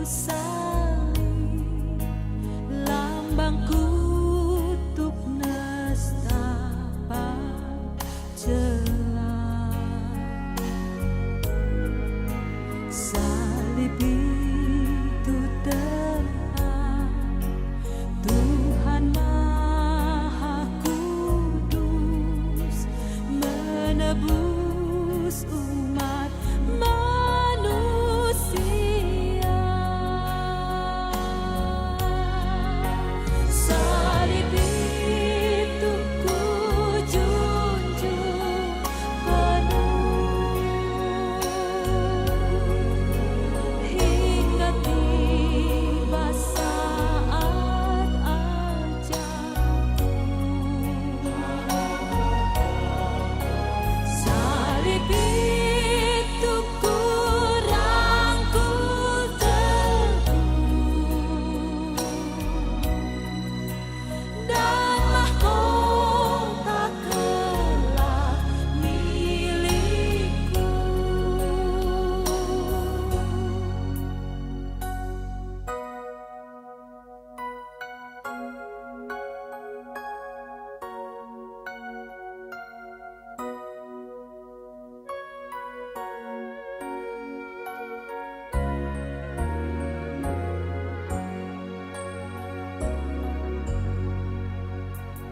salib, lambang kutub nestapa celah. Salib itu tempat Tuhan Maha Kudus menebus umat manusia. Salib itu ku junjung penuh hingga tiba saat ajalku. Salib itu ku rangkul teguh dan mahkota kelak milikku.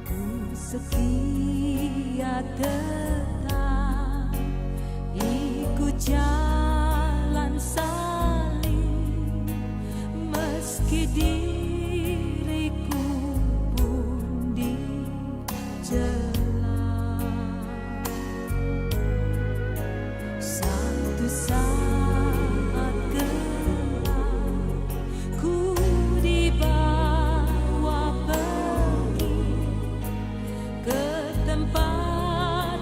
Ku setia tetap ikut jalan salib, meski diriku pun dicela. Satu saat gelap ku dibawa pergi ke tempat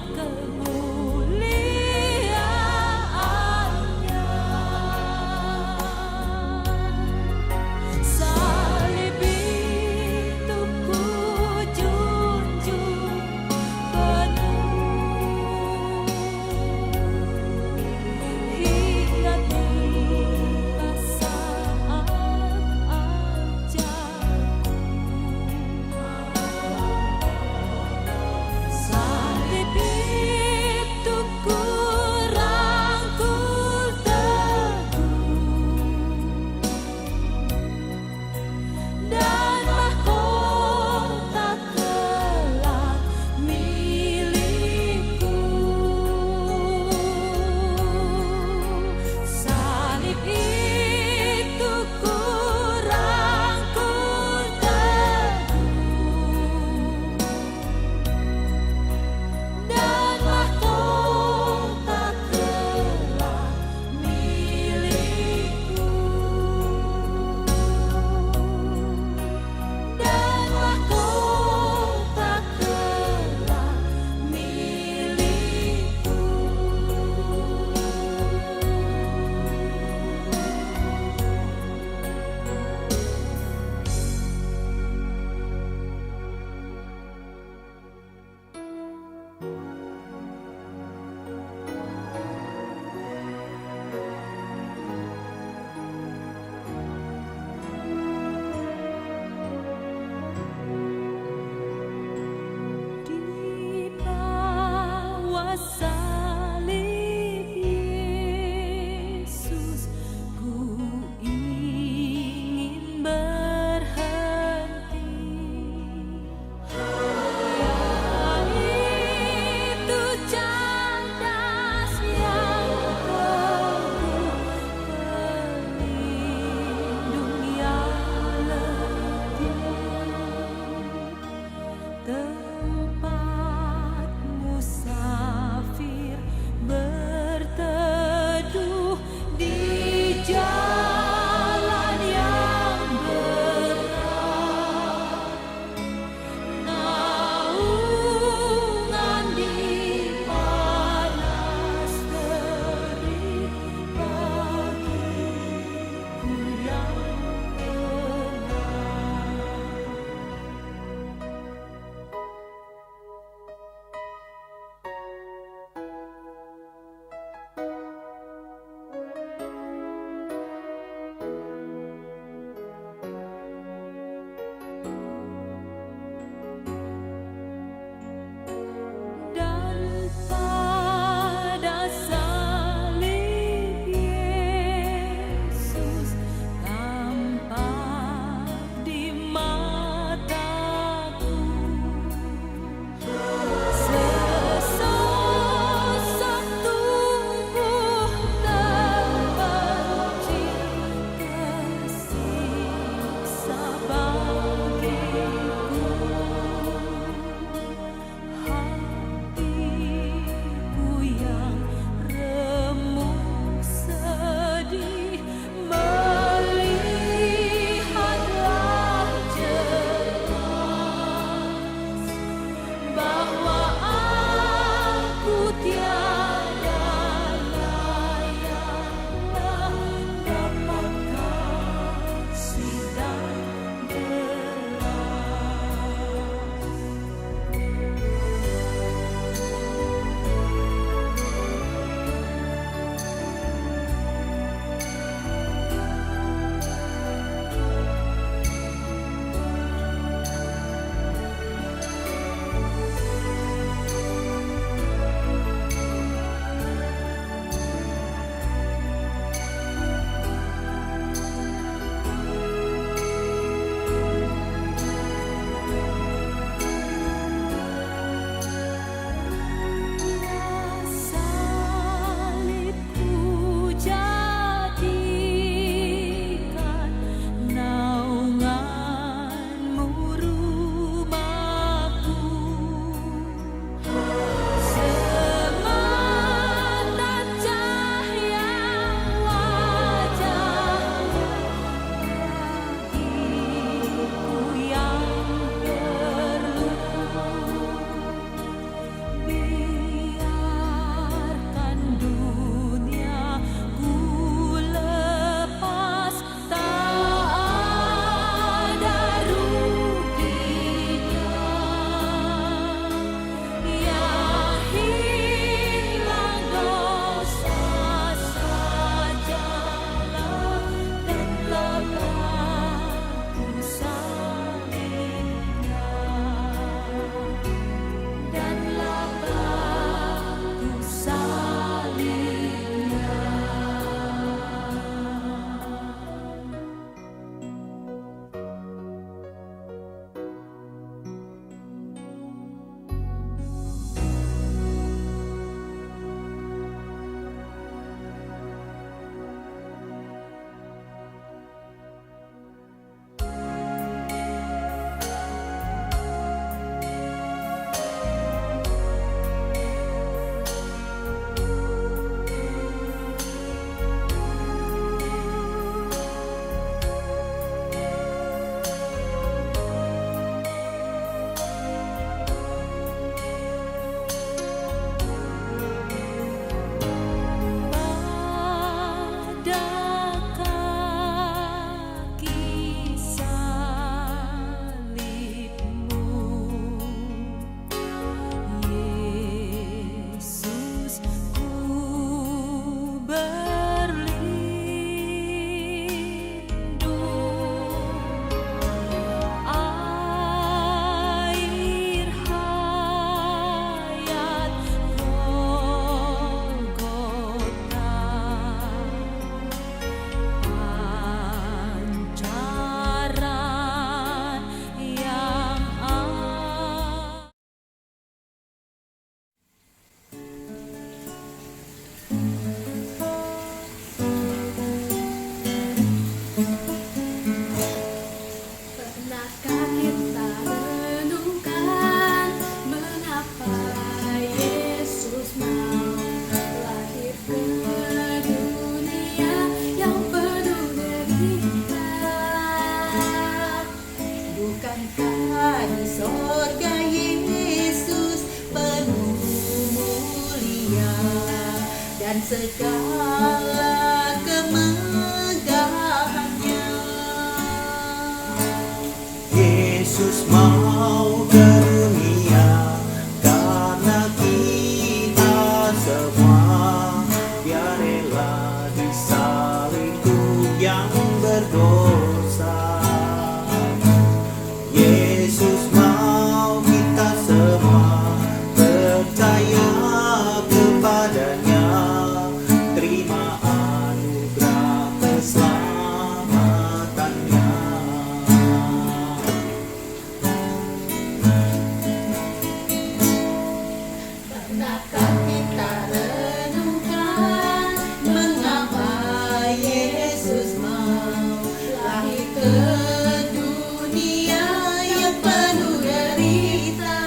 dunia dan segala kemegahannya. Yesus mau ke dunia karena kita semua, biar rela disalib yang berdosa. Yesus mau kita semua percaya kepadanya, terima anugerah keselamatannya. Pernahkah kita renungkan mengapa Yesus mau lahir ke dunia yang penuh derita?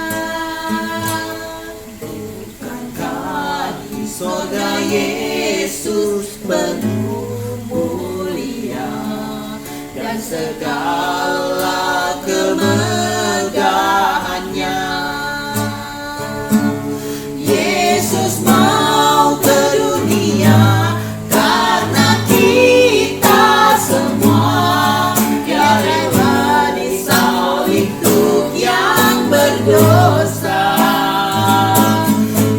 Bukankah di sorga Yesus penuh mulia dan segala kemegahannya? Yesus mau ke dunia karena kita semua, Dia rela disalib untuk yang berdosa.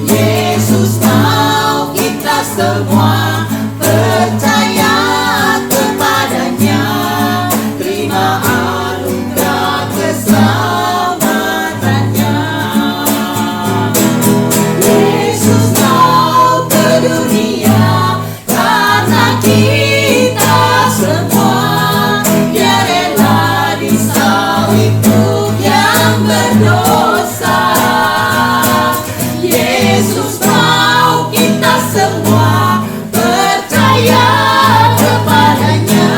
Yesus mau kita semua percaya kepadanya, terima anugerah keselamatannya. Yesus mau ke dunia karena kita semua, Dia rela disalib untuk yang berdosa. Yesus mau kita semua percaya kepadanya,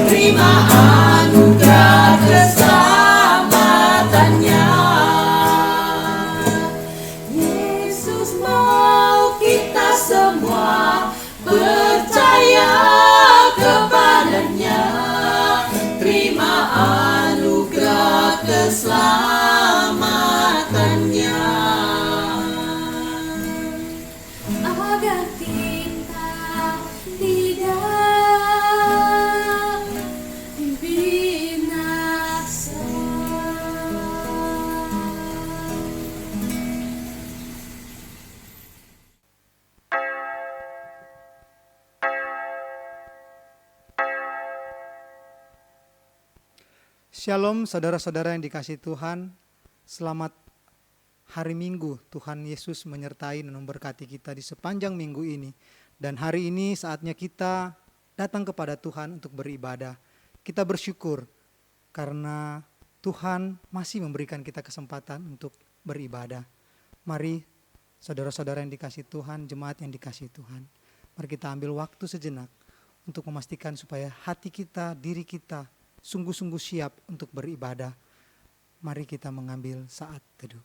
terima anugerah keselamatannya. Yesus mau kita semua percaya kepadanya, terima anugerah keselamatannya. agar kita tidak binasa. Shalom saudara-saudara yang dikasihi Tuhan. Selamat hari Minggu. Tuhan Yesus menyertai dan memberkati kita di sepanjang minggu ini. Dan hari ini saatnya kita datang kepada Tuhan untuk beribadah. Kita bersyukur karena Tuhan masih memberikan kita kesempatan untuk beribadah. Mari saudara-saudara yang dikasihi Tuhan, jemaat yang dikasihi Tuhan, mari kita ambil waktu sejenak untuk memastikan supaya hati kita, diri kita sungguh-sungguh siap untuk beribadah. Mari kita mengambil saat teduh.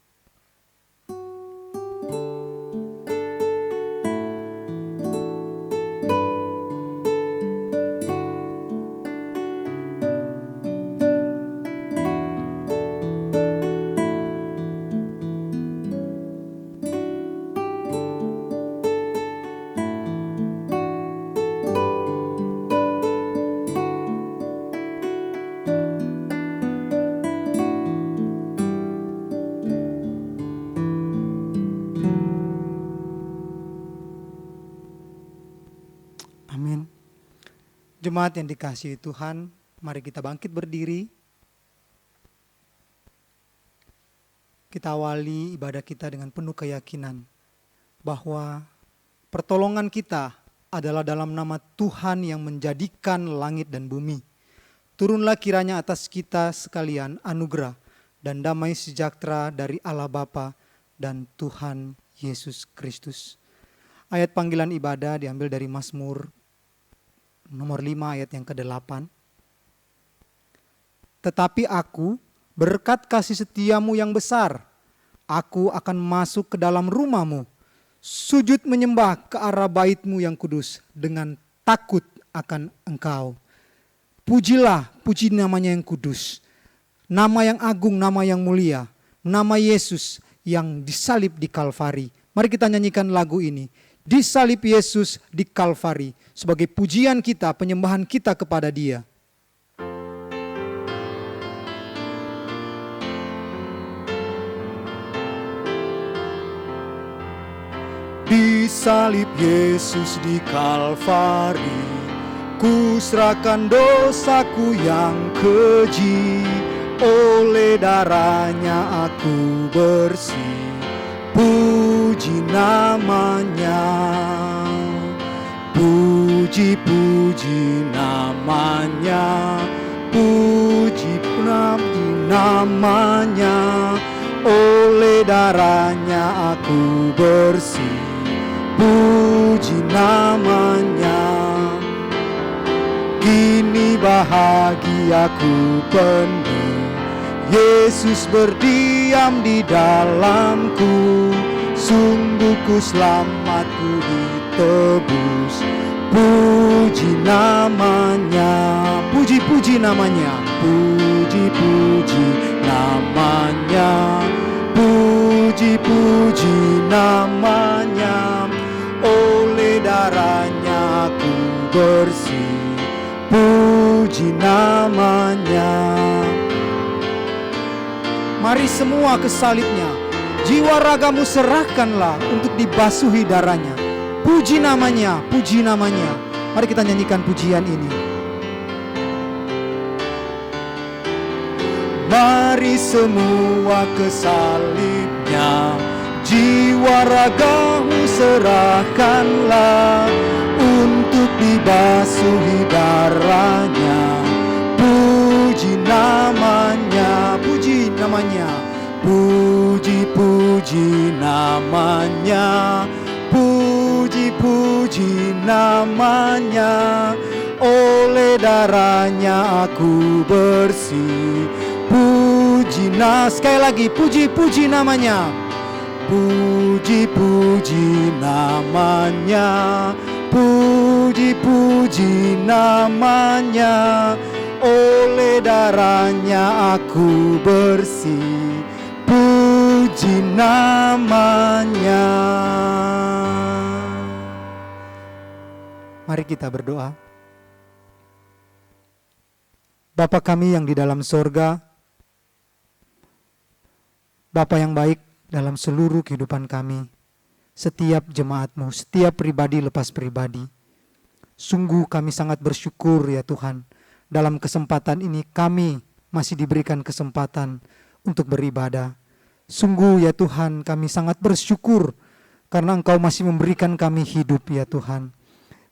Amin. Jemaat yang dikasihi Tuhan, mari kita bangkit berdiri. Kita awali ibadah kita dengan penuh keyakinan bahwa pertolongan kita adalah dalam nama Tuhan yang menjadikan langit dan bumi. Turunlah kiranya atas kita sekalian anugerah dan damai sejahtera dari Allah Bapa dan Tuhan Yesus Kristus. Ayat panggilan ibadah diambil dari Mazmur nomor 5 ayat yang ke-8. Tetapi aku, berkat kasih setiamu yang besar, aku akan masuk ke dalam rumahmu, sujud menyembah ke arah baitmu yang kudus dengan takut akan engkau. Pujilah, puji namanya yang kudus, nama yang agung, nama yang mulia, nama Yesus yang disalib di Kalvari. Mari kita nyanyikan lagu ini. Disalib Yesus di Kalvari sebagai pujian kita, penyembahan kita kepada Dia. Disalib Yesus di Kalvari, ku serahkan dosaku yang keji, oleh darahnya aku bersih. Puji namanya, puji namanya, puji namanya, oleh darahnya aku bersih. Puji namanya, kini bahagiaku penuh, Yesus berdiam di dalamku, sungguh ku selamatku ditebus. Puji namanya, puji namanya, puji namanya, puji namanya, oleh darahnya aku bersih. Puji namanya. Mari semua ke salibnya, jiwa ragamu serahkanlah untuk dibasuhi darahnya. Puji namanya, puji namanya. Mari kita nyanyikan pujian ini. Mari semua ke salibnya, jiwa ragamu serahkanlah untuk dibasuhi darahnya. Puji namanya, puji namanya, puji namanya, puji namanya, oleh darahnya aku bersih. Puji sekali lagi, puji namanya, puji namanya, puji namanya, oleh darahnya aku bersih. Puji namanya. Mari kita berdoa. Bapa kami yang di dalam sorga, Bapa yang baik dalam seluruh kehidupan kami, setiap jemaat-Mu, setiap pribadi lepas pribadi. Sungguh kami sangat bersyukur ya Tuhan, dalam kesempatan ini kami masih diberikan kesempatan untuk beribadah. Sungguh ya Tuhan, kami sangat bersyukur karena Engkau masih memberikan kami hidup ya Tuhan.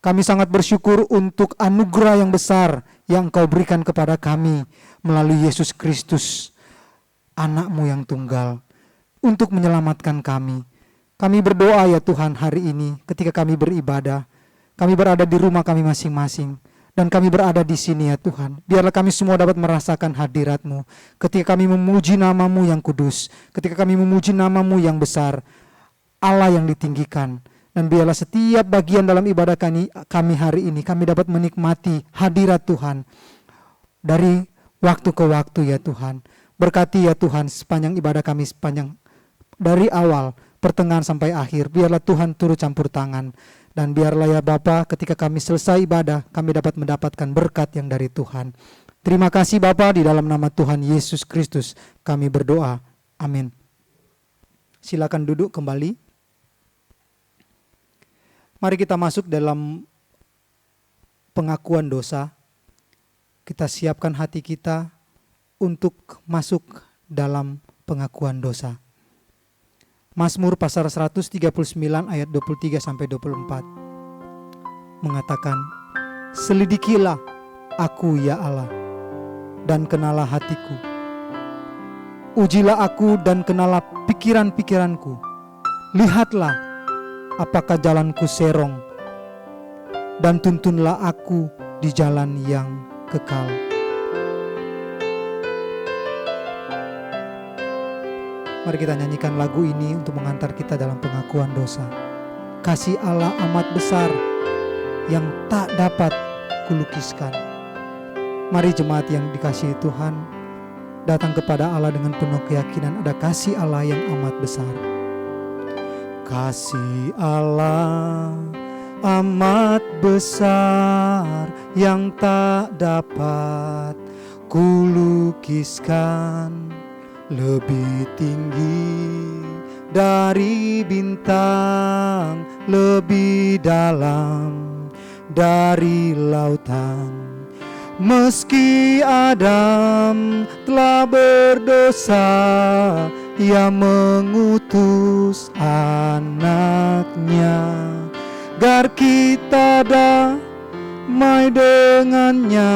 Kami sangat bersyukur untuk anugerah yang besar yang Engkau berikan kepada kami melalui Yesus Kristus, anak-Mu yang tunggal, untuk menyelamatkan kami. Kami berdoa ya Tuhan hari ini ketika kami beribadah, kami berada di rumah kami masing-masing, dan kami berada di sini ya Tuhan. Biarlah kami semua dapat merasakan hadirat-Mu ketika kami memuji nama-Mu yang kudus, ketika kami memuji nama-Mu yang besar, Allah yang ditinggikan. Dan biarlah setiap bagian dalam ibadah kami hari ini, kami dapat menikmati hadirat Tuhan dari waktu ke waktu ya Tuhan. Berkati ya Tuhan sepanjang ibadah kami, sepanjang dari awal, pertengahan sampai akhir. Biarlah Tuhan turut campur tangan. Dan biarlah ya Bapa, ketika kami selesai ibadah, kami dapat mendapatkan berkat yang dari Tuhan. Terima kasih Bapa, di dalam nama Tuhan Yesus Kristus kami berdoa. Amin. Silakan duduk kembali. Mari kita masuk dalam pengakuan dosa. Kita siapkan hati kita untuk masuk dalam pengakuan dosa. Mazmur pasal 139 ayat 23 sampai 24 mengatakan, "Selidikilah aku ya Allah, dan kenalah hatiku. Ujilah aku dan kenalah pikiran-pikiranku. Lihatlah apakah jalanku serong, dan tuntunlah aku di jalan yang kekal." Mari kita nyanyikan lagu ini untuk mengantar kita dalam pengakuan dosa. Kasih Allah amat besar yang tak dapat kulukiskan. Mari jemaat yang dikasihi Tuhan, datang kepada Allah dengan penuh keyakinan ada kasih Allah yang amat besar. Kasih Allah amat besar yang tak dapat kulukiskan, lebih tinggi dari bintang, lebih dalam dari lautan. Meski Adam telah berdosa, Ia mengutus anaknya, agar kita damai dengannya,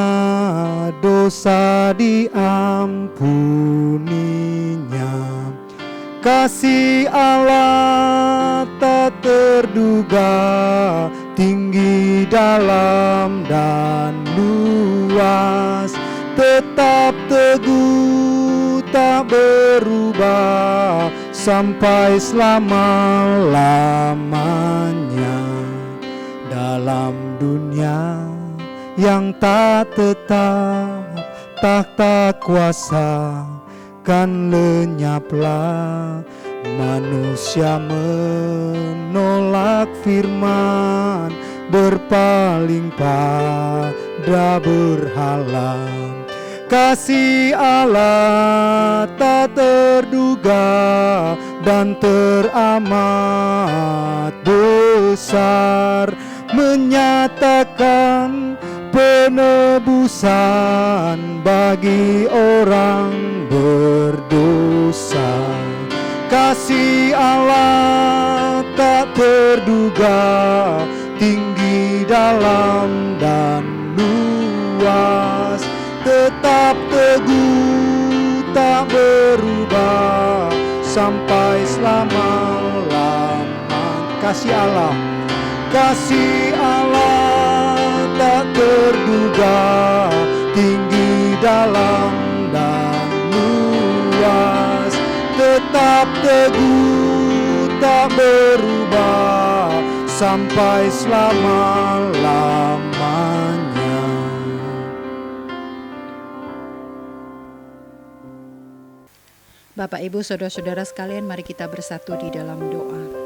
dosa diampuninya. Kasih Allah tak terduga, tinggi, dalam, dan luas, tetap teguh, tak berubah sampai selama-lamanya. Dalam dunia yang tak tetap, takhta kuasa kan lenyaplah. Manusia menolak firman, berpaling pada berhala. Kasih Allah tak terduga dan teramat besar, menyatakan penebusan bagi orang berdosa. Kasih Allah tak terduga, tinggi, dalam, dan luas, tetap teguh, tak berubah sampai selama-lamanya. Kasih Allah tak terduga, tinggi, dalam, dan luas, tetap teguh, tak berubah sampai selama-lamanya. Bapak, Ibu, saudara-saudara sekalian, mari kita bersatu di dalam doa.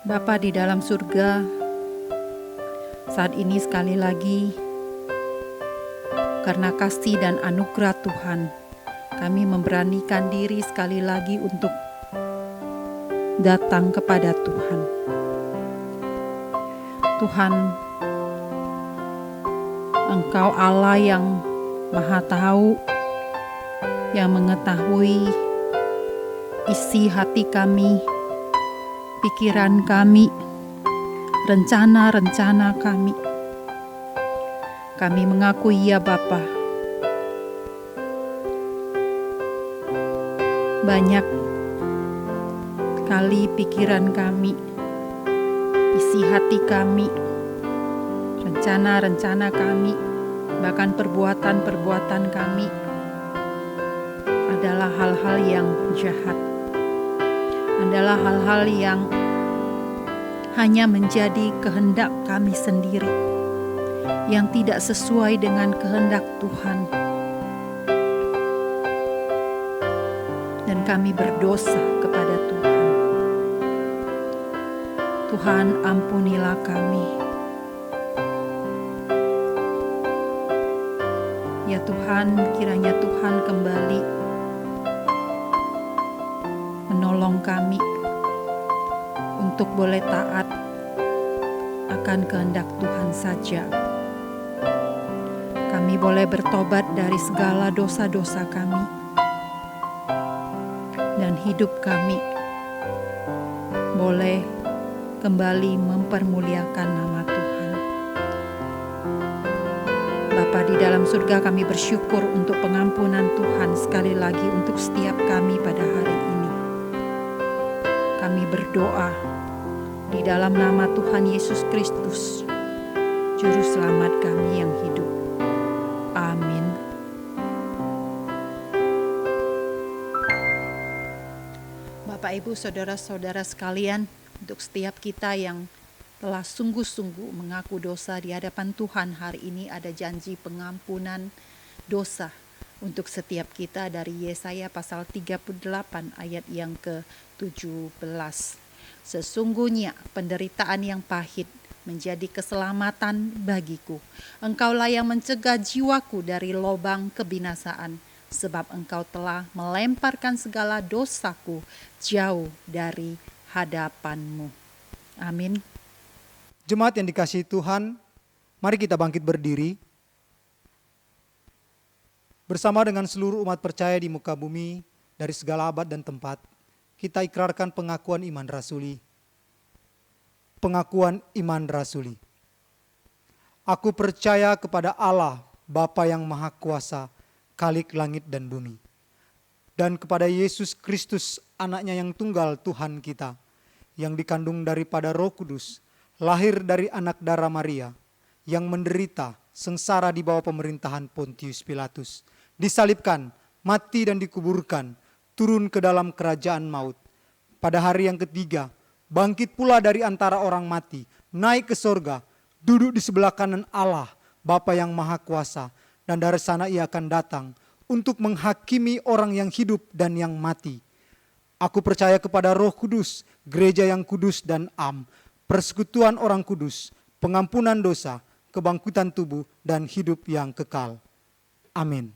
Bapa di dalam surga, saat ini sekali lagi, karena kasih dan anugerah Tuhan, kami memberanikan diri sekali lagi untuk datang kepada Tuhan. Tuhan, Engkau Allah yang Maha Tahu, yang mengetahui isi hati kami, pikiran kami, rencana-rencana kami. Kami mengakui ya Bapa, banyak kali pikiran kami, isi hati kami, rencana-rencana kami, bahkan perbuatan-perbuatan kami adalah hal-hal yang jahat, adalah hal-hal yang hanya menjadi kehendak kami sendiri, yang tidak sesuai dengan kehendak Tuhan. Dan kami berdosa kepada Tuhan. Tuhan, ampunilah kami. Ya Tuhan, kiranya Tuhan kembali menolong kami untuk boleh taat akan kehendak Tuhan saja. Kami boleh bertobat dari segala dosa-dosa kami, dan hidup kami boleh kembali mempermuliakan nama Tuhan. Bapa di dalam surga, kami bersyukur untuk pengampunan Tuhan sekali lagi untuk setiap kami pada hari ini. Kami berdoa di dalam nama Tuhan Yesus Kristus, Juru Selamat kami yang hidup. Amin. Bapak, Ibu, saudara-saudara sekalian, untuk setiap kita yang telah sungguh-sungguh mengaku dosa di hadapan Tuhan, hari ini ada janji pengampunan dosa untuk setiap kita dari Yesaya pasal 38 ayat yang ke-17. Sesungguhnya penderitaan yang pahit menjadi keselamatan bagiku. Engkaulah yang mencegah jiwaku dari lobang kebinasaan, sebab engkau telah melemparkan segala dosaku jauh dari hadapanmu. Amin. Jemaat yang dikasihi Tuhan, mari kita bangkit berdiri. Bersama dengan seluruh umat percaya di muka bumi dari segala abad dan tempat, kita ikrarkan pengakuan iman rasuli. Pengakuan iman rasuli. Aku percaya kepada Allah, Bapa yang Maha Kuasa, Khalik langit dan bumi, dan kepada Yesus Kristus, anaknya yang tunggal Tuhan kita, yang dikandung daripada Roh Kudus, lahir dari anak darah Maria, yang menderita sengsara di bawah pemerintahan Pontius Pilatus, disalibkan, mati dan dikuburkan, turun ke dalam kerajaan maut. Pada hari yang ketiga, bangkit pula dari antara orang mati, naik ke sorga, duduk di sebelah kanan Allah, Bapa yang Maha Kuasa, dan dari sana ia akan datang untuk menghakimi orang yang hidup dan yang mati. Aku percaya kepada Roh Kudus, gereja yang kudus dan am, persekutuan orang kudus, pengampunan dosa, kebangkitan tubuh, dan hidup yang kekal. Amin.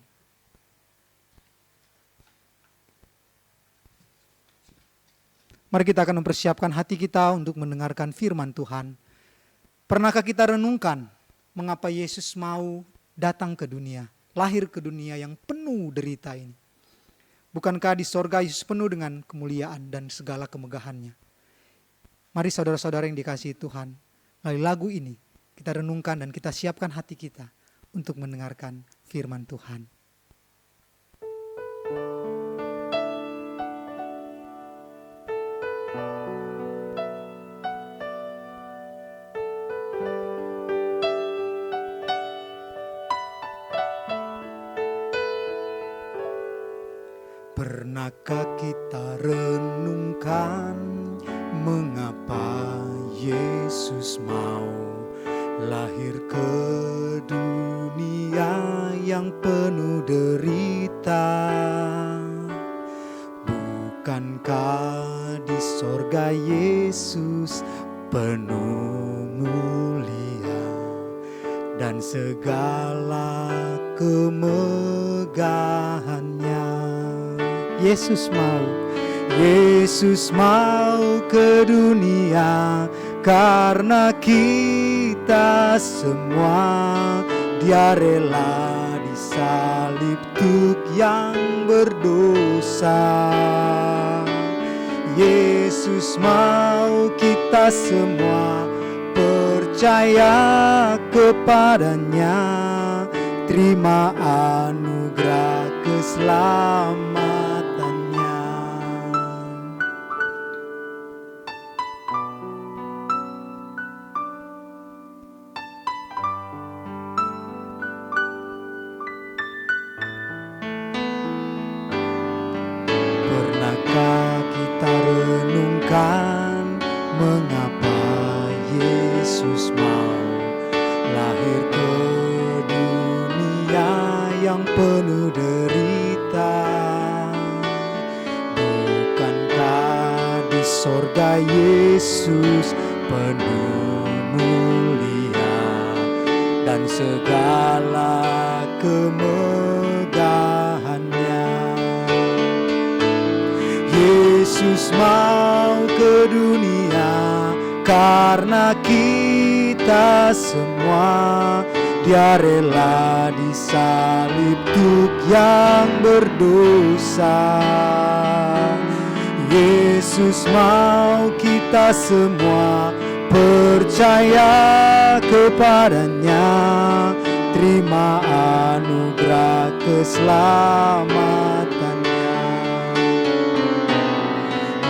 Mari kita akan mempersiapkan hati kita untuk mendengarkan firman Tuhan. Pernahkah kita renungkan mengapa Yesus mau datang ke dunia, lahir ke dunia yang penuh derita ini? Bukankah di sorga Yesus penuh dengan kemuliaan dan segala kemegahannya? Mari saudara-saudara yang dikasihi Tuhan, melalui lagu ini kita renungkan dan kita siapkan hati kita untuk mendengarkan firman Tuhan. Pernahkah kita renungkan mengapa Yesus mau lahir ke dunia yang penuh derita? Bukankah di sorga Yesus penuh mulia dan segala kemegahannya? Yesus mau ke dunia karena kita semua. Dia rela disalib untuk yang berdosa. Yesus mau kita semua percaya kepadanya, terima anugerah keselamatannya. Pernahkah kita renungkan mengapa Yesus mau lahir ke dunia yang penuh derita? Bukankah di sorga Yesus penuh mulia dan segala kemegahannya? Yesus mau ke dunia karena kita semua. Dia rela disalib untuk yang berdosa. Yesus mau kita semua percaya kepadanya, terima anugerah keselamatannya.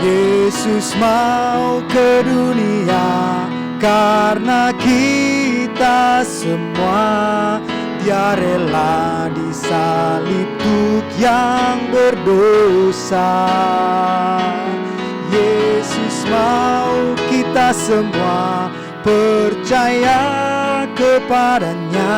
Yesus mau ke dunia karena kita semua. Dia rela disalib untuk yang berdosa. Yesus mau kita semua percaya kepadanya,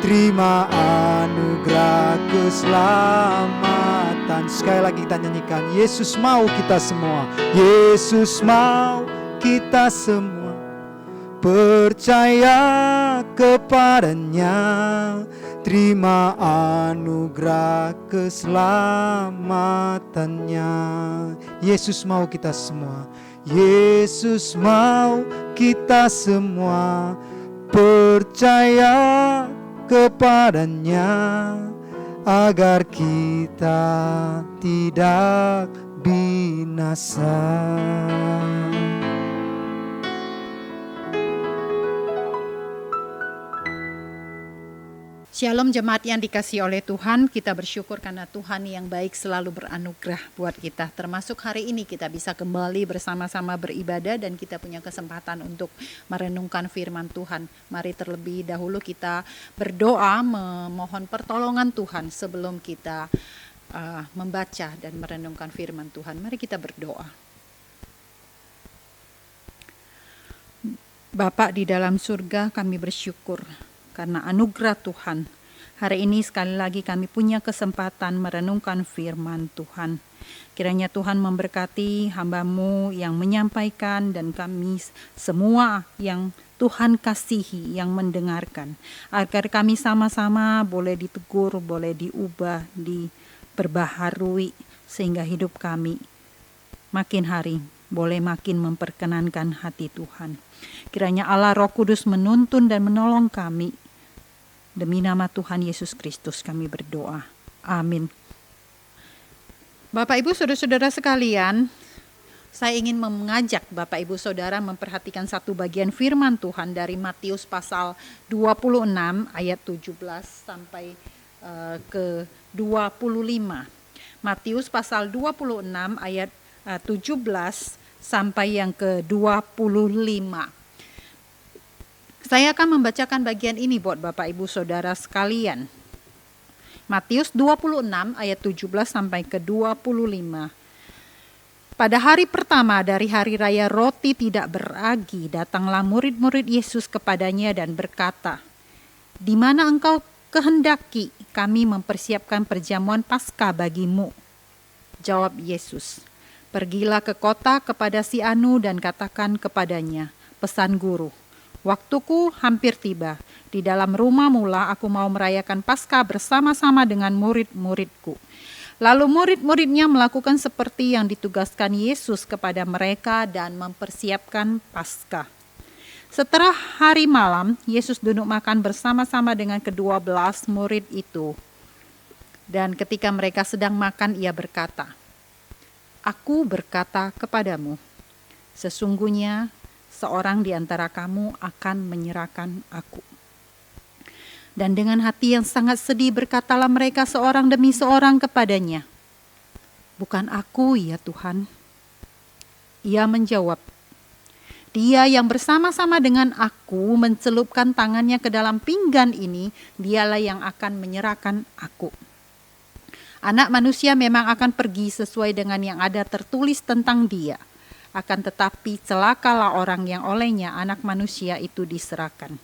terima anugerah keselamatan. Sekali lagi kita nyanyikan, Yesus mau kita semua, Yesus mau kita semua percaya kepadanya, terima anugerah keselamatannya. Yesus mau kita semua, Yesus mau kita semua percaya kepadanya, agar kita tidak binasa. Shalom jemaat yang dikasihi oleh Tuhan, kita bersyukur karena Tuhan yang baik selalu beranugerah buat kita. Termasuk hari ini kita bisa kembali bersama-sama beribadah dan kita punya kesempatan untuk merenungkan firman Tuhan. Mari terlebih dahulu kita berdoa memohon pertolongan Tuhan sebelum kita membaca dan merenungkan firman Tuhan. Mari kita berdoa. Bapa di dalam surga, kami bersyukur karena anugerah Tuhan. Hari ini sekali lagi kami punya kesempatan merenungkan firman Tuhan. Kiranya Tuhan memberkati hamba-Mu yang menyampaikan dan kami semua yang Tuhan kasihi yang mendengarkan. Agar kami sama-sama boleh ditegur, boleh diubah, diperbaharui sehingga hidup kami makin hari boleh makin memperkenankan hati Tuhan. Kiranya Allah Roh Kudus menuntun dan menolong kami. Demi nama Tuhan Yesus Kristus kami berdoa. Amin. Bapak Ibu Saudara-saudara sekalian, saya ingin mengajak Bapak Ibu Saudara memperhatikan satu bagian firman Tuhan dari Matius pasal 26 ayat 17 sampai ke 25. Matius pasal 26 ayat 17 sampai yang ke 25. Saya akan membacakan bagian ini buat Bapak Ibu Saudara sekalian. Matius 26 ayat 17 sampai ke 25. Pada hari pertama dari hari raya roti tidak beragi, datanglah murid-murid Yesus kepadanya dan berkata, "Di mana engkau kehendaki kami mempersiapkan perjamuan Paskah bagimu?" Jawab Yesus, "Pergilah ke kota kepada si Anu dan katakan kepadanya, pesan guru, waktuku hampir tiba. Di dalam rumah mula aku mau merayakan Paskah bersama-sama dengan murid-muridku." Lalu murid-muridnya melakukan seperti yang ditugaskan Yesus kepada mereka dan mempersiapkan Paskah. Setelah hari malam, Yesus duduk makan bersama-sama dengan ke-12 murid itu. Dan ketika mereka sedang makan, ia berkata, "Aku berkata kepadamu, sesungguhnya seorang di antara kamu akan menyerahkan aku." Dan dengan hati yang sangat sedih berkatalah mereka seorang demi seorang kepadanya, "Bukan aku ya Tuhan." Ia menjawab, "Dia yang bersama-sama dengan aku mencelupkan tangannya ke dalam pinggan ini, dialah yang akan menyerahkan aku. Anak manusia memang akan pergi sesuai dengan yang ada tertulis tentang dia. Akan tetapi celakalah orang yang olehnya anak manusia itu diserahkan.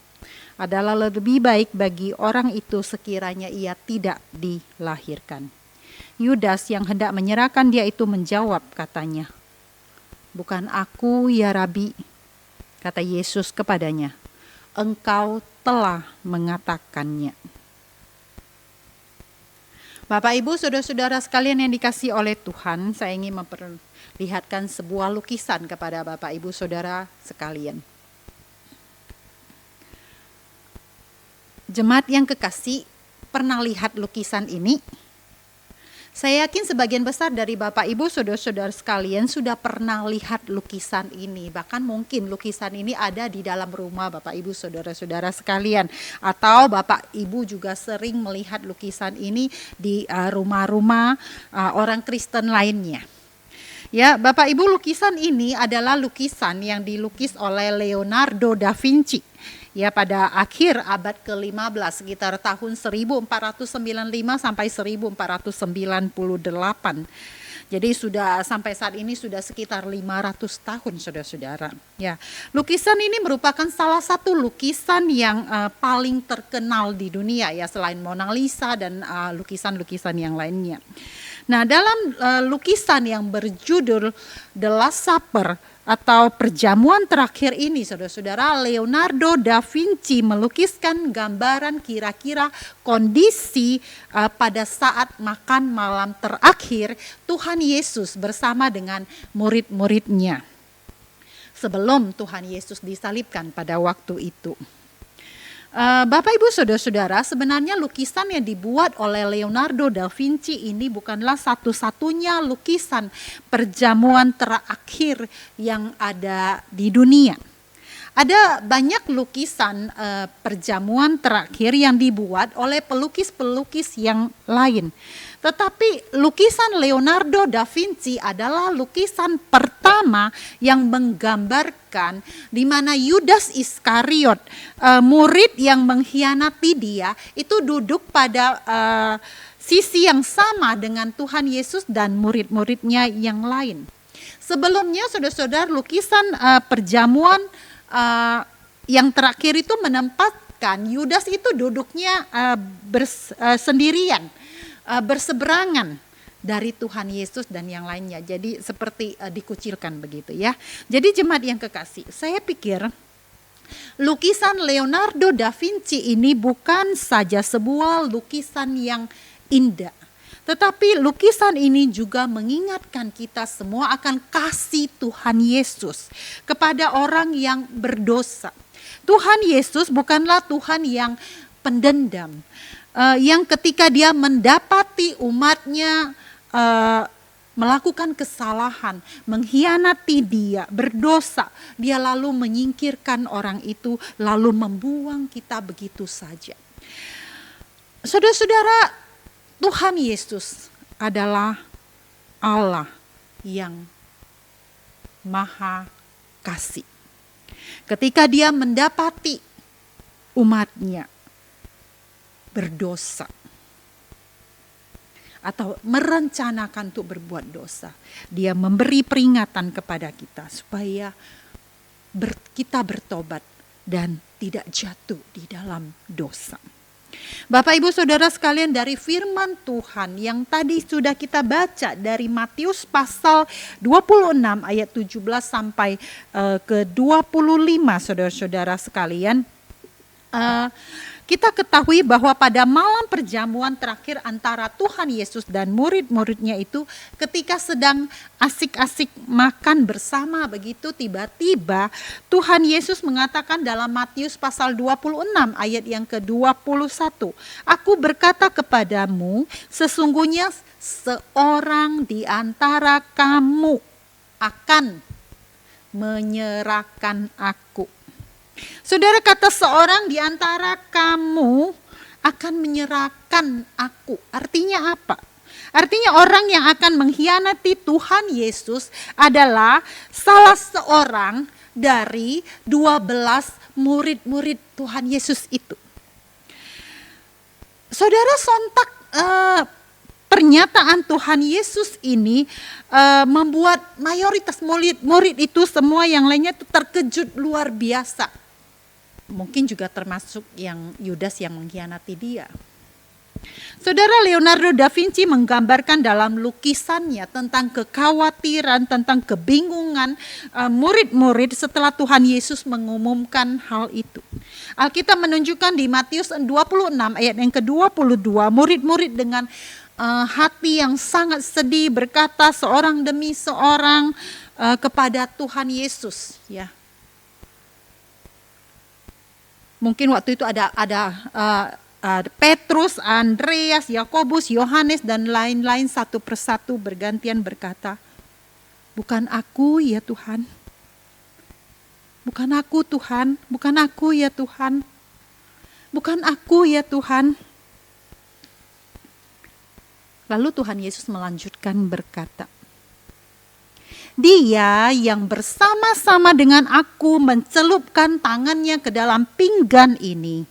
Adalah lebih baik bagi orang itu sekiranya ia tidak dilahirkan." Yudas yang hendak menyerahkan dia itu menjawab katanya, "Bukan aku ya Rabi." Kata Yesus kepadanya, "Engkau telah mengatakannya." Bapak Ibu Saudara-saudara sekalian yang dikasihi oleh Tuhan, saya ingin memperlihatkan sebuah lukisan kepada Bapak Ibu Saudara sekalian. Jemaat yang kekasih, pernah lihat lukisan ini? Saya yakin sebagian besar dari Bapak Ibu Saudara-saudara sekalian sudah pernah lihat lukisan ini. Bahkan mungkin lukisan ini ada di dalam rumah Bapak Ibu Saudara-saudara sekalian. Atau Bapak Ibu juga sering melihat lukisan ini di rumah-rumah orang Kristen lainnya. Ya, Bapak Ibu, lukisan ini adalah lukisan yang dilukis oleh Leonardo da Vinci. Ya, pada akhir abad ke-15 sekitar tahun 1495 sampai 1498. Jadi sudah sampai saat ini sudah sekitar 500 tahun saudara-saudara. Ya, lukisan ini merupakan salah satu lukisan yang paling terkenal di dunia ya, selain Mona Lisa dan lukisan-lukisan yang lainnya. Nah, dalam lukisan yang berjudul The Last Supper atau perjamuan terakhir ini, saudara-saudara, Leonardo da Vinci melukiskan gambaran kira-kira kondisi pada saat makan malam terakhir Tuhan Yesus bersama dengan murid-muridnya sebelum Tuhan Yesus disalibkan pada waktu itu. Bapak Ibu Saudara-saudara, sebenarnya lukisan yang dibuat oleh Leonardo da Vinci ini bukanlah satu-satunya lukisan perjamuan terakhir yang ada di dunia. Ada banyak lukisan perjamuan terakhir yang dibuat oleh pelukis-pelukis yang lain. Tetapi lukisan Leonardo da Vinci adalah lukisan pertama yang menggambarkan di mana Yudas Iskariot, murid yang mengkhianati dia, itu duduk pada sisi yang sama dengan Tuhan Yesus dan murid-muridnya yang lain. Sebelumnya saudara-saudara, lukisan perjamuan yang terakhir itu menempatkan Yudas itu duduknya sendirian, berseberangan dari Tuhan Yesus dan yang lainnya. Jadi seperti dikucilkan begitu ya. Jadi jemaat yang kekasih, saya pikir lukisan Leonardo da Vinci ini bukan saja sebuah lukisan yang indah, tetapi lukisan ini juga mengingatkan kita semua akan kasih Tuhan Yesus kepada orang yang berdosa. Tuhan Yesus bukanlah Tuhan yang pendendam, yang ketika dia mendapati umatnya melakukan kesalahan, mengkhianati dia, berdosa, dia lalu menyingkirkan orang itu, lalu membuang kita begitu saja. Saudara-saudara, Tuhan Yesus adalah Allah yang Maha Kasih. Ketika dia mendapati umatnya berdosa atau merencanakan untuk berbuat dosa, dia memberi peringatan kepada kita supaya kita bertobat dan tidak jatuh di dalam dosa. Bapak Ibu Saudara sekalian, dari firman Tuhan yang tadi sudah kita baca dari Matius pasal 26 ayat 17 sampai ke 25, saudara-saudara sekalian, kita ketahui bahwa pada malam perjamuan terakhir antara Tuhan Yesus dan murid-muridnya itu, ketika sedang asik-asik makan bersama begitu, tiba-tiba Tuhan Yesus mengatakan dalam Matius pasal 26 ayat yang ke-21, "Aku berkata kepadamu, sesungguhnya seorang di antara kamu akan menyerahkan aku." Saudara, kata seorang di antara kamu akan menyerahkan aku. Artinya apa? Artinya orang yang akan mengkhianati Tuhan Yesus adalah salah seorang dari 12 murid-murid Tuhan Yesus itu. Saudara, sontak pernyataan Tuhan Yesus ini membuat mayoritas murid itu semua yang lainnya itu terkejut luar biasa. Mungkin juga termasuk yang Yudas yang mengkhianati dia. Saudara, Leonardo da Vinci menggambarkan dalam lukisannya tentang kekhawatiran, tentang kebingungan murid-murid setelah Tuhan Yesus mengumumkan hal itu. Alkitab menunjukkan di Matius 26 ayat yang ke-22, murid-murid dengan hati yang sangat sedih berkata seorang demi seorang kepada Tuhan Yesus, ya. Mungkin waktu itu ada Petrus, Andreas, Yakobus, Yohanes dan lain-lain satu persatu bergantian berkata, "Bukan aku ya Tuhan. Bukan aku Tuhan, bukan aku ya Tuhan. Bukan aku ya Tuhan." Lalu Tuhan Yesus melanjutkan berkata, "Dia yang bersama-sama dengan aku mencelupkan tangannya ke dalam pinggan ini,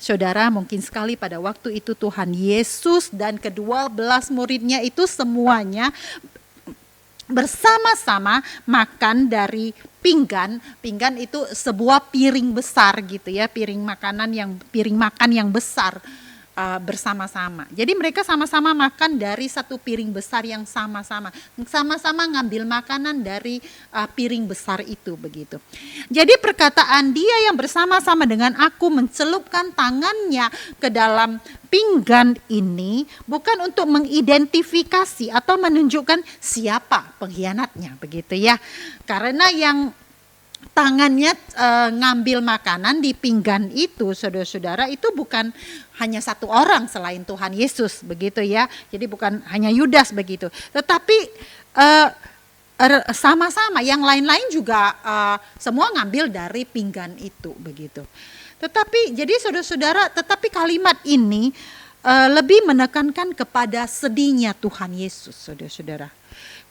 Saudara, mungkin sekali pada waktu itu Tuhan Yesus dan ke-12 muridnya itu semuanya bersama-sama makan dari pinggan. Pinggan itu sebuah piring besar gitu ya, piring makan yang besar bersama-sama. Jadi mereka sama-sama makan dari satu piring besar yang sama-sama ngambil makanan dari piring besar itu begitu. Jadi perkataan dia yang bersama-sama dengan aku mencelupkan tangannya ke dalam pinggan ini bukan untuk mengidentifikasi atau menunjukkan siapa pengkhianatnya begitu ya. Karena yang tangannya ngambil makanan di pinggan itu, saudara-saudara, itu bukan hanya satu orang selain Tuhan Yesus begitu ya. Jadi bukan hanya Yudas begitu, tetapi sama-sama yang lain-lain juga semua ngambil dari pinggan itu begitu. Tetapi jadi saudara-saudara, tetapi kalimat ini lebih menekankan kepada sedihnya Tuhan Yesus, saudara-saudara.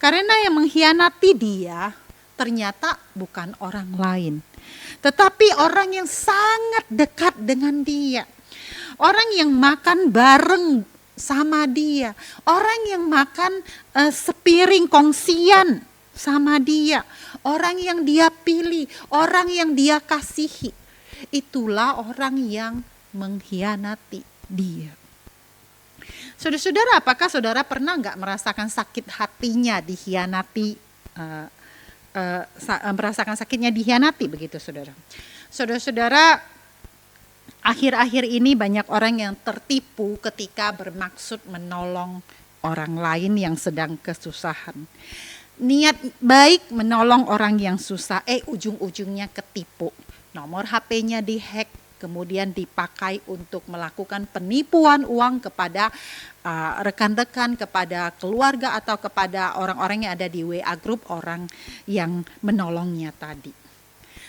Karena yang mengkhianati dia ternyata bukan orang lain, tetapi orang yang sangat dekat dengan dia. Orang yang makan bareng sama dia, orang yang makan sepiring kongsian sama dia, orang yang dia pilih, orang yang dia kasihi. Itulah orang yang mengkhianati dia. Saudara-saudara, apakah saudara pernah nggak merasakan sakit hatinya dikhianati, merasakan sakitnya dikhianati begitu saudara? Saudara-saudara, akhir-akhir ini banyak orang yang tertipu ketika bermaksud menolong orang lain yang sedang kesusahan. Niat baik menolong orang yang susah, ujung-ujungnya ketipu. Nomor HP-nya dihack, kemudian dipakai untuk melakukan penipuan uang kepada rekan-rekan, kepada keluarga atau kepada orang-orang yang ada di WA group orang yang menolongnya tadi.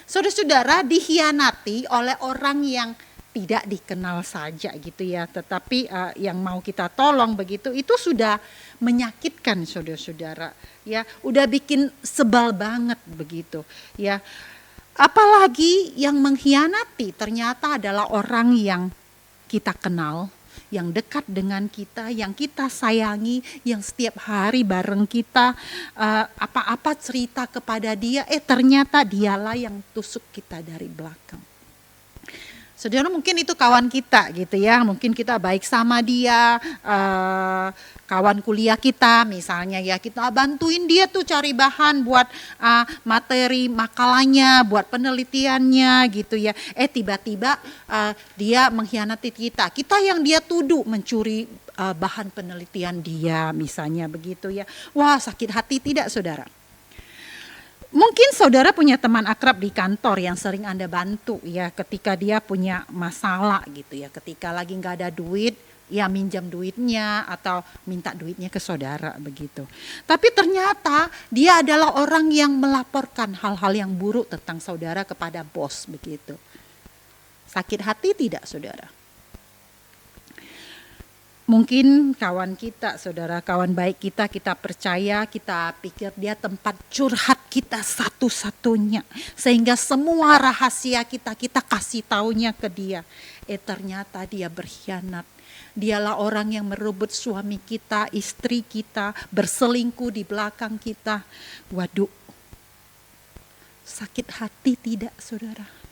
Saudara-saudara, dikhianati oleh orang yang tidak dikenal saja gitu ya, tetapi yang mau kita tolong begitu, itu sudah menyakitkan saudara-saudara ya, udah bikin sebal banget begitu ya. Apalagi yang mengkhianati ternyata adalah orang yang kita kenal, yang dekat dengan kita, yang kita sayangi, yang setiap hari bareng kita, apa-apa cerita kepada dia, ternyata dialah yang tusuk kita dari belakang. Saudara, mungkin itu kawan kita gitu ya, mungkin kita baik sama dia, kawan kuliah kita misalnya ya, kita bantuin dia tuh cari bahan buat materi makalahnya, buat penelitiannya gitu ya. Tiba-tiba dia mengkhianati kita yang dia tuduh mencuri bahan penelitian dia misalnya begitu ya. Wah, sakit hati tidak saudara? Mungkin saudara punya teman akrab di kantor yang sering Anda bantu ya ketika dia punya masalah gitu ya. Ketika lagi nggak ada duit, ya minjam duitnya atau minta duitnya ke saudara begitu. Tapi ternyata dia adalah orang yang melaporkan hal-hal yang buruk tentang saudara kepada bos begitu. Sakit hati tidak saudara? Mungkin kawan kita, saudara, kawan baik kita, kita percaya, kita pikir dia tempat curhat kita satu-satunya. Sehingga semua rahasia kita kasih taunya ke dia. Ternyata dia berkhianat. Dialah orang yang merebut suami kita, istri kita, berselingkuh di belakang kita. Waduh, sakit hati tidak saudara?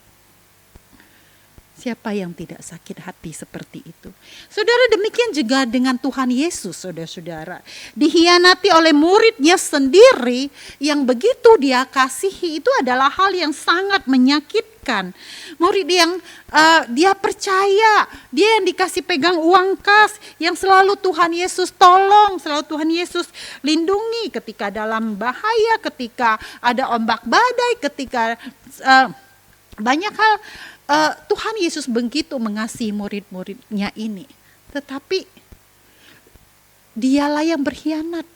Siapa yang tidak sakit hati seperti itu? Saudara, demikian juga dengan Tuhan Yesus, saudara-saudara. Dikhianati oleh muridnya sendiri yang begitu dia kasihi, itu adalah hal yang sangat menyakitkan. Murid yang dia percaya, dia yang dikasih pegang uang kas, yang selalu Tuhan Yesus tolong, selalu Tuhan Yesus lindungi ketika dalam bahaya, ketika ada ombak badai, ketika banyak hal. Tuhan Yesus begitu mengasihi murid-muridnya ini. Tetapi dialah yang berkhianat.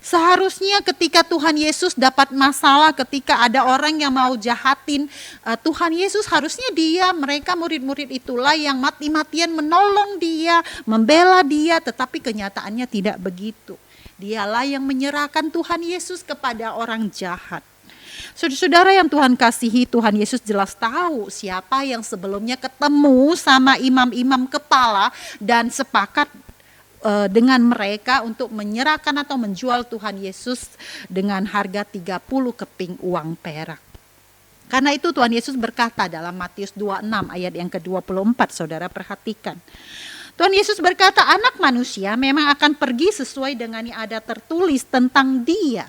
Seharusnya ketika Tuhan Yesus dapat masalah, ketika ada orang yang mau jahatin Tuhan Yesus, harusnya mereka murid-murid itulah yang mati-matian menolong dia, membela dia, tetapi kenyataannya tidak begitu. Dialah yang menyerahkan Tuhan Yesus kepada orang jahat. Saudara-saudara yang Tuhan kasihi, Tuhan Yesus jelas tahu siapa yang sebelumnya ketemu sama imam-imam kepala dan sepakat dengan mereka untuk menyerahkan atau menjual Tuhan Yesus dengan harga 30 keping uang perak. Karena itu Tuhan Yesus berkata dalam Matius 26 ayat yang ke-24, saudara perhatikan. Tuhan Yesus berkata, anak manusia memang akan pergi sesuai dengan yang ada tertulis tentang dia.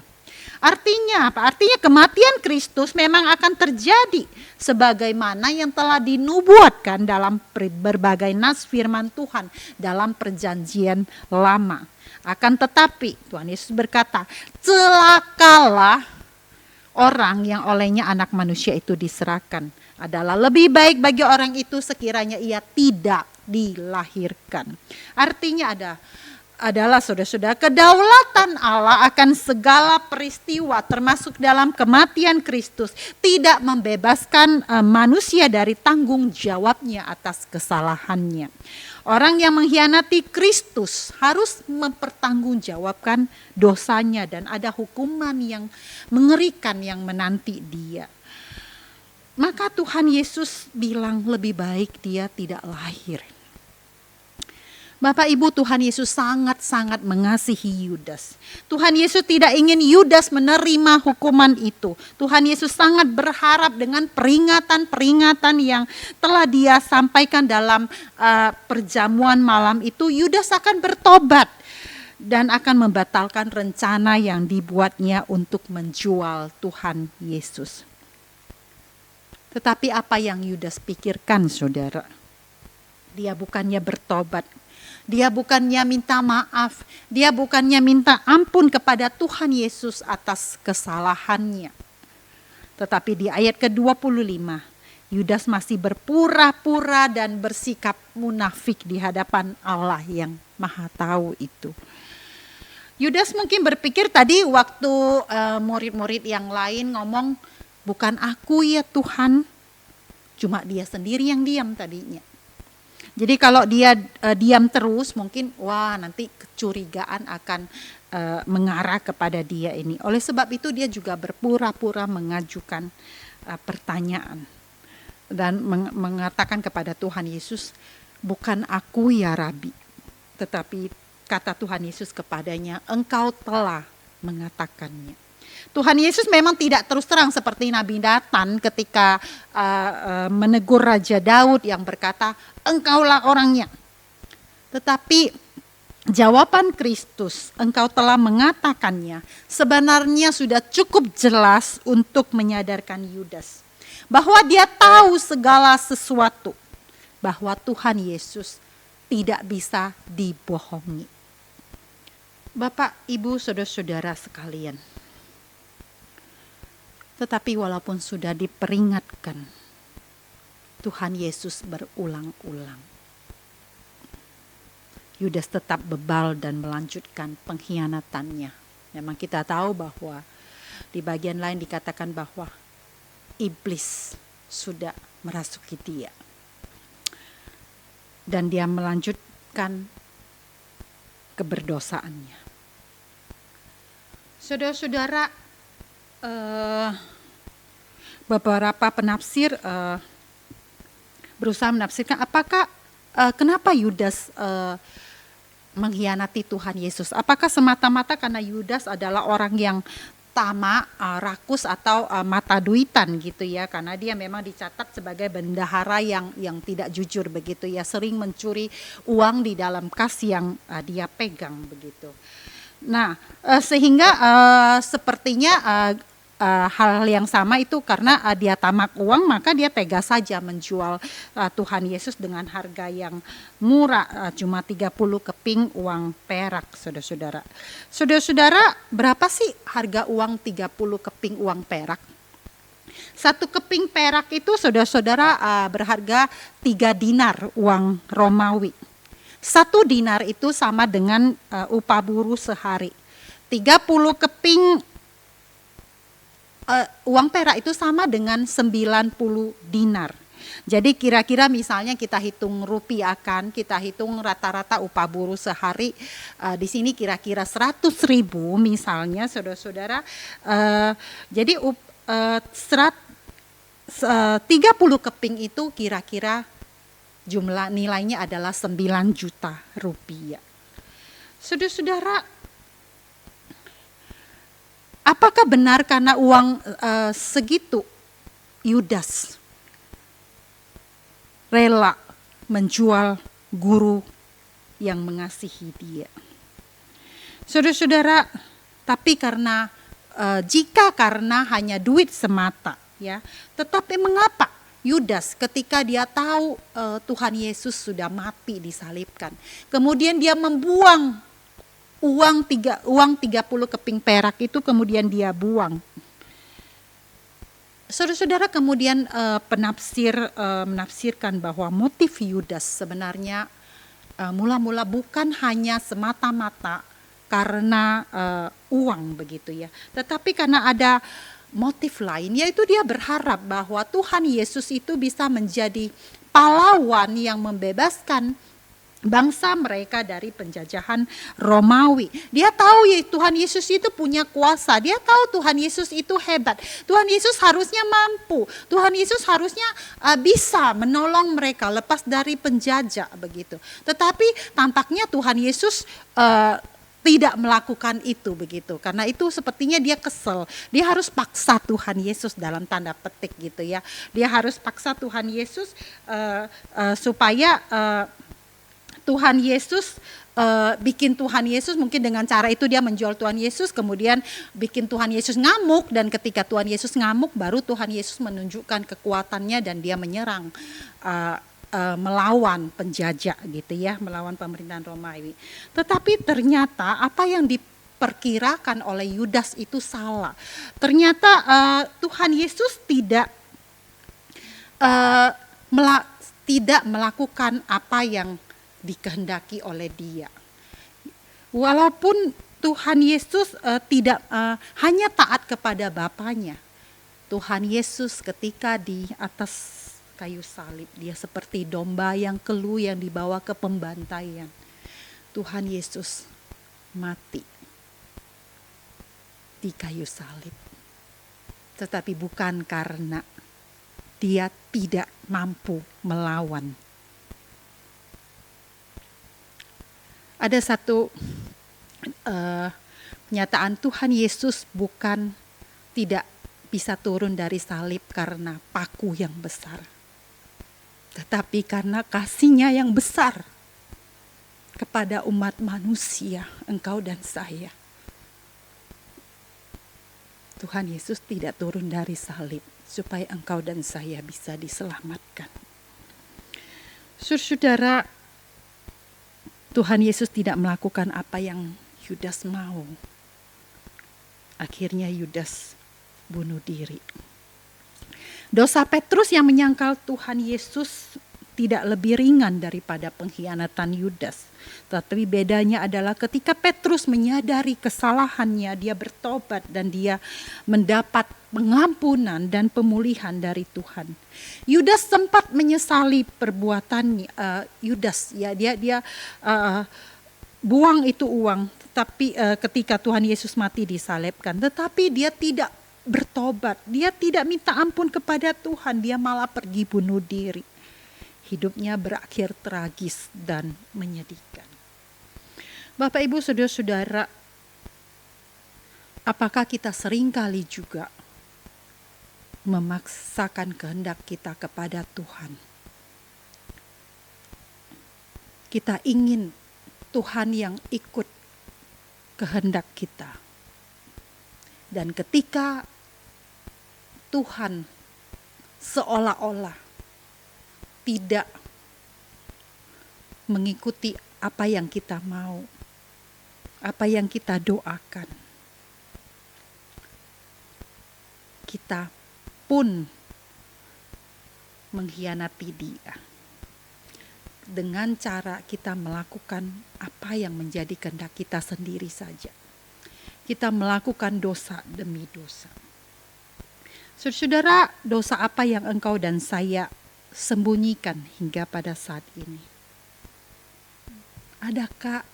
Artinya apa? Artinya kematian Kristus memang akan terjadi sebagaimana yang telah dinubuatkan dalam berbagai nas firman Tuhan dalam perjanjian lama. Akan tetapi Tuhan Yesus berkata, celakalah orang yang olehnya anak manusia itu diserahkan. Adalah lebih baik bagi orang itu sekiranya ia tidak dilahirkan. Artinya adalah saudara-saudara, kedaulatan Allah akan segala peristiwa termasuk dalam kematian Kristus tidak membebaskan manusia dari tanggung jawabnya atas kesalahannya. Orang yang mengkhianati Kristus harus mempertanggungjawabkan dosanya dan ada hukuman yang mengerikan yang menanti dia. Maka Tuhan Yesus bilang lebih baik dia tidak lahir. Bapak Ibu, Tuhan Yesus sangat-sangat mengasihi Yudas. Tuhan Yesus tidak ingin Yudas menerima hukuman itu. Tuhan Yesus sangat berharap dengan peringatan-peringatan yang telah dia sampaikan dalam perjamuan malam itu, Yudas akan bertobat dan akan membatalkan rencana yang dibuatnya untuk menjual Tuhan Yesus. Tetapi apa yang Yudas pikirkan, saudara? Dia bukannya bertobat. Dia bukannya minta maaf, dia bukannya minta ampun kepada Tuhan Yesus atas kesalahannya. Tetapi di ayat ke-25, Yudas masih berpura-pura dan bersikap munafik di hadapan Allah yang Maha Tahu itu. Yudas mungkin berpikir tadi waktu murid-murid yang lain ngomong, bukan aku ya Tuhan, cuma dia sendiri yang diam tadinya. Jadi kalau dia diam terus mungkin nanti kecurigaan akan mengarah kepada dia ini. Oleh sebab itu dia juga berpura-pura mengajukan pertanyaan dan mengatakan kepada Tuhan Yesus, bukan aku ya Rabi. Tetapi kata Tuhan Yesus kepadanya, engkau telah mengatakannya. Tuhan Yesus memang tidak terus terang seperti Nabi Nathan ketika menegur Raja Daud yang berkata, engkaulah orangnya. Tetapi jawaban Kristus, engkau telah mengatakannya, sebenarnya sudah cukup jelas untuk menyadarkan Yudas. Bahwa dia tahu segala sesuatu. Bahwa Tuhan Yesus tidak bisa dibohongi. Bapak, Ibu, saudara-saudara sekalian. Tetapi walaupun sudah diperingatkan, Tuhan Yesus berulang-ulang. Yudas tetap bebal dan melanjutkan pengkhianatannya. Memang kita tahu bahwa di bagian lain dikatakan bahwa iblis sudah merasuki dia. Dan dia melanjutkan keberdosaannya. Saudara-saudara, beberapa penafsir berusaha menafsirkan apakah kenapa Yudas mengkhianati Tuhan Yesus. Apakah semata-mata karena Yudas adalah orang yang tamak, rakus atau mata duitan gitu ya, karena dia memang dicatat sebagai bendahara yang tidak jujur begitu ya, sering mencuri uang di dalam kas yang dia pegang begitu. Nah, sehingga sepertinya hal yang sama itu karena dia tamak uang, maka dia tega saja menjual Tuhan Yesus dengan harga yang murah, cuma 30 keping uang perak, saudara-saudara. Saudara-saudara, berapa sih harga uang 30 keping uang perak? 1 keping perak itu saudara-saudara berharga 3 dinar uang Romawi. 1 dinar itu sama dengan upah buruh sehari. 30 keping uang perak itu sama dengan 90 dinar. Jadi kira-kira misalnya kita hitung rupiahkan, kita hitung rata-rata upah buruh sehari, di sini kira-kira 100.000 misalnya saudara-saudara. Jadi 30 keping itu kira-kira jumlah nilainya adalah 9 juta rupiah. Saudara-saudara, apakah benar karena uang segitu Yudas rela menjual guru yang mengasihi dia? Saudara-saudara, tapi jika karena hanya duit semata, ya, tetapi mengapa Yudas ketika dia tahu Tuhan Yesus sudah mati disalibkan, kemudian dia membuang uang 30 keping perak itu, kemudian dia buang. Saudara-saudara, kemudian menafsirkan bahwa motif Yudas sebenarnya mula-mula bukan hanya semata-mata karena uang begitu ya, tetapi karena ada motif lain, yaitu dia berharap bahwa Tuhan Yesus itu bisa menjadi pahlawan yang membebaskan bangsa mereka dari penjajahan Romawi. Dia tahu ya Tuhan Yesus itu punya kuasa, dia tahu Tuhan Yesus itu hebat, Tuhan Yesus harusnya mampu, Tuhan Yesus harusnya bisa menolong mereka lepas dari penjajah begitu. Tetapi tampaknya Tuhan Yesus tidak melakukan itu begitu. Karena itu sepertinya dia kesel. Dia harus paksa Tuhan Yesus dalam tanda petik gitu ya. Dia harus paksa Tuhan Yesus supaya Tuhan Yesus bikin Tuhan Yesus, mungkin dengan cara itu dia menjual Tuhan Yesus, kemudian bikin Tuhan Yesus ngamuk, dan ketika Tuhan Yesus ngamuk baru Tuhan Yesus menunjukkan kekuatannya dan dia menyerang melawan penjajah gitu ya, melawan pemerintahan Romawi. Tetapi ternyata apa yang diperkirakan oleh Yudas itu salah. Ternyata Tuhan Yesus tidak melakukan apa yang dikehendaki oleh dia. Walaupun Tuhan Yesus tidak hanya taat kepada Bapaknya, Tuhan Yesus ketika di atas kayu salib, dia seperti domba yang keluh yang dibawa ke pembantaian. Tuhan Yesus mati di kayu salib. Tetapi bukan karena dia tidak mampu melawan. Ada satu pernyataan, Tuhan Yesus bukan tidak bisa turun dari salib karena paku yang besar, tetapi karena kasih-Nya yang besar kepada umat manusia, engkau dan saya. Tuhan Yesus tidak turun dari salib supaya engkau dan saya bisa diselamatkan. Saudara, Tuhan Yesus tidak melakukan apa yang Yudas mau. Akhirnya Yudas bunuh diri. Dosa Petrus yang menyangkal Tuhan Yesus tidak lebih ringan daripada pengkhianatan Yudas. Tetapi bedanya adalah ketika Petrus menyadari kesalahannya, dia bertobat dan dia mendapat pengampunan dan pemulihan dari Tuhan. Yudas sempat menyesali perbuatan Yudas, ya dia buang itu uang, tetapi ketika Tuhan Yesus mati disalibkan, tetapi dia tidak bertobat, dia tidak minta ampun kepada Tuhan, dia malah pergi bunuh diri. Hidupnya berakhir tragis dan menyedihkan. Bapak Ibu Saudara-saudara, apakah kita seringkali juga memaksakan kehendak kita kepada Tuhan? Kita ingin Tuhan yang ikut kehendak kita. Dan ketika Tuhan seolah-olah tidak mengikuti apa yang kita mau, apa yang kita doakan, kita pun mengkhianati Dia dengan cara kita melakukan apa yang menjadi kehendak kita sendiri saja. Kita melakukan dosa demi dosa. Saudara, dosa apa yang engkau dan saya sembunyikan hingga pada saat ini? Adakah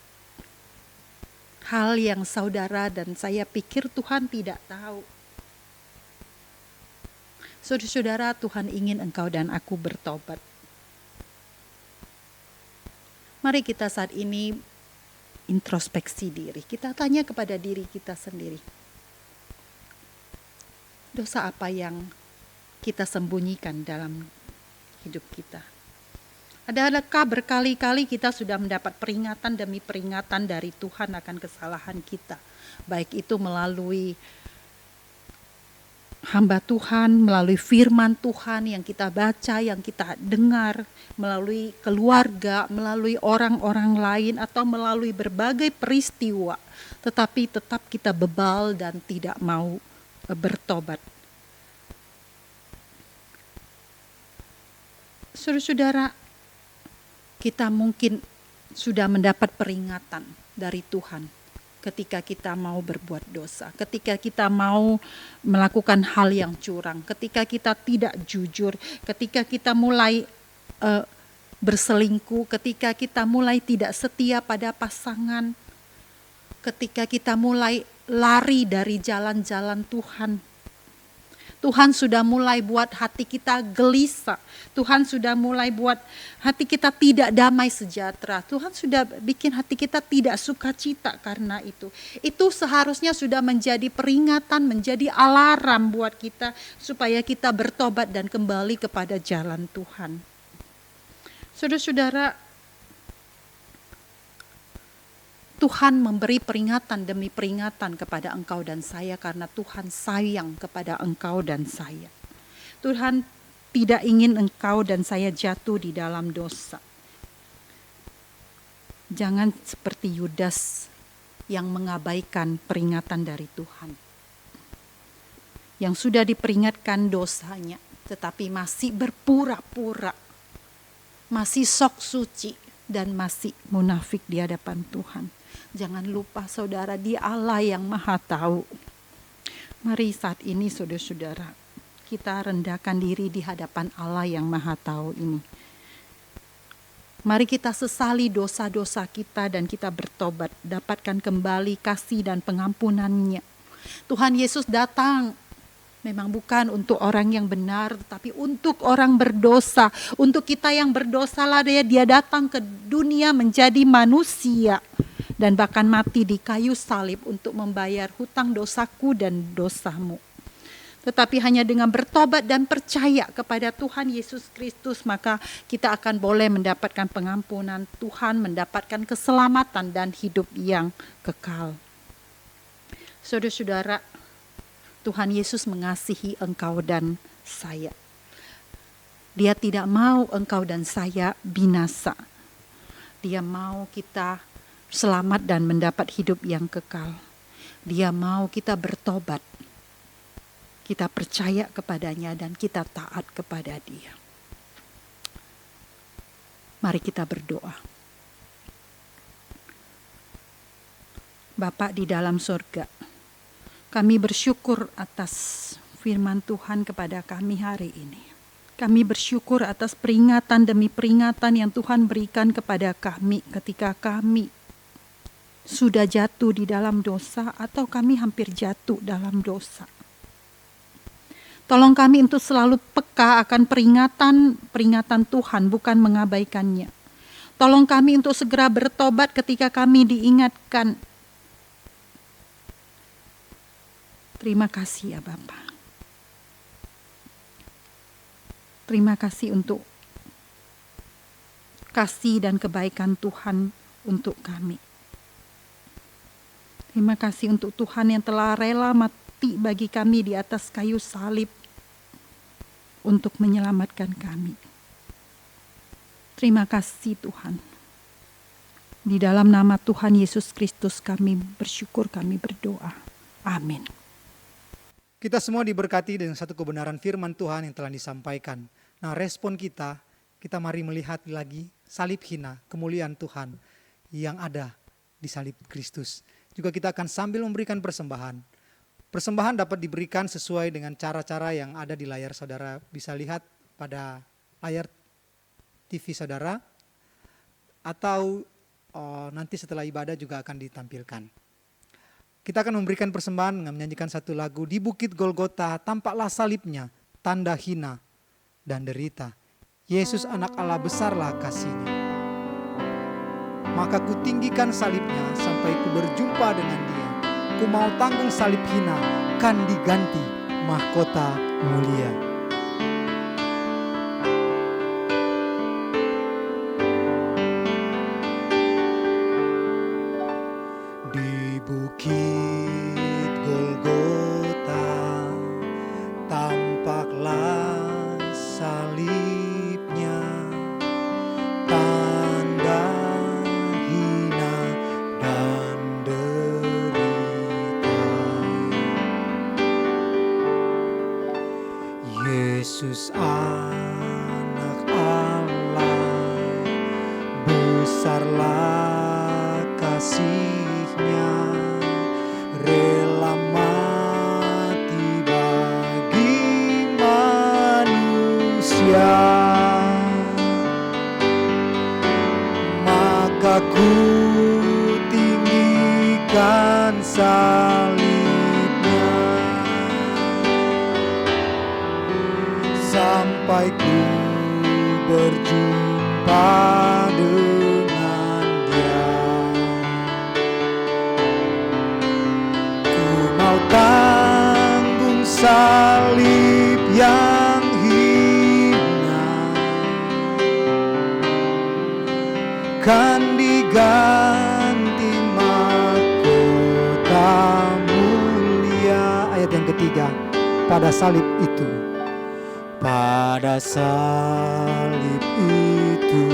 hal yang saudara dan saya pikir Tuhan tidak tahu? Saudara-saudara, Tuhan ingin engkau dan aku bertobat. Mari kita saat ini introspeksi diri. Kita tanya kepada diri kita sendiri. Dosa apa yang kita sembunyikan dalam hidup kita? Adakah berkali-kali kita sudah mendapat peringatan demi peringatan dari Tuhan akan kesalahan kita? Baik itu melalui hamba Tuhan, melalui firman Tuhan yang kita baca, yang kita dengar, melalui keluarga, melalui orang-orang lain, atau melalui berbagai peristiwa. Tetapi tetap kita bebal dan tidak mau bertobat. Saudara-saudara, kita mungkin sudah mendapat peringatan dari Tuhan ketika kita mau berbuat dosa, ketika kita mau melakukan hal yang curang, ketika kita tidak jujur, ketika kita mulai berselingkuh, ketika kita mulai tidak setia pada pasangan, ketika kita mulai lari dari jalan-jalan Tuhan. Tuhan sudah mulai buat hati kita gelisah. Tuhan sudah mulai buat hati kita tidak damai sejahtera. Tuhan sudah bikin hati kita tidak sukacita karena itu. Itu seharusnya sudah menjadi peringatan, menjadi alarm buat kita supaya kita bertobat dan kembali kepada jalan Tuhan. Saudara-saudara, Tuhan memberi peringatan demi peringatan kepada engkau dan saya karena Tuhan sayang kepada engkau dan saya. Tuhan tidak ingin engkau dan saya jatuh di dalam dosa. Jangan seperti Yudas yang mengabaikan peringatan dari Tuhan. Yang sudah diperingatkan dosanya tetapi masih berpura-pura, masih sok suci dan masih munafik di hadapan Tuhan. Jangan lupa saudara, Dia Allah yang Maha Tahu. Mari saat ini saudara-saudara, kita rendahkan diri di hadapan Allah yang Maha Tahu ini. Mari kita sesali dosa-dosa kita dan kita bertobat, dapatkan kembali kasih dan pengampunannya. Tuhan Yesus datang memang bukan untuk orang yang benar, tapi untuk orang berdosa. Untuk kita yang berdosa lah dia datang ke dunia menjadi manusia. Dan bahkan mati di kayu salib untuk membayar hutang dosaku dan dosamu. Tetapi hanya dengan bertobat dan percaya kepada Tuhan Yesus Kristus, maka kita akan boleh mendapatkan pengampunan Tuhan, mendapatkan keselamatan dan hidup yang kekal. Saudara-saudara, Tuhan Yesus mengasihi engkau dan saya. Dia tidak mau engkau dan saya binasa. Dia mau kita selamat dan mendapat hidup yang kekal. Dia mau kita bertobat. Kita percaya kepadanya dan kita taat kepada Dia. Mari kita berdoa. Bapa di dalam surga, kami bersyukur atas firman Tuhan kepada kami hari ini. Kami bersyukur atas peringatan demi peringatan yang Tuhan berikan kepada kami ketika kami sudah jatuh di dalam dosa atau kami hampir jatuh dalam dosa. Tolong kami untuk selalu peka akan peringatan Tuhan, bukan mengabaikannya. Tolong kami untuk segera bertobat ketika kami diingatkan. Terima kasih ya Bapa. Terima kasih untuk kasih dan kebaikan Tuhan untuk kami. Terima kasih untuk Tuhan yang telah rela mati bagi kami di atas kayu salib untuk menyelamatkan kami. Terima kasih Tuhan. Di dalam nama Tuhan Yesus Kristus kami bersyukur, kami berdoa. Amin. Kita semua diberkati dengan satu kebenaran firman Tuhan yang telah disampaikan. Nah, respon kita mari melihat lagi salib hina, kemuliaan Tuhan yang ada di salib Kristus. Juga kita akan sambil memberikan persembahan. Persembahan dapat diberikan sesuai dengan cara-cara yang ada di layar saudara. Bisa lihat pada layar TV saudara. Atau nanti setelah ibadah juga akan ditampilkan. Kita akan memberikan persembahan dengan menyanyikan satu lagu. Di Bukit Golgota tampaklah salibnya. tanda hina dan derita. Yesus anak Allah besarlah kasih-Nya. Maka kutinggikan salibnya sampai ku berjumpa dengan Dia. Ku mau tanggung salib hina, kan diganti mahkota mulia. Di bukit Golgota tampaklah salibnya, tanda hina dan derita. Yesus anak Allah, besarlah kasih-Nya, rela mati bagi manusia. Maka ku tinggikan salibnya sampai ku berjumpa dengan Dia. Ku mau tanggung salib yang hina, kan diganti mahkota mulia. Ayat yang ketiga, pada salib itu, pada salib itu,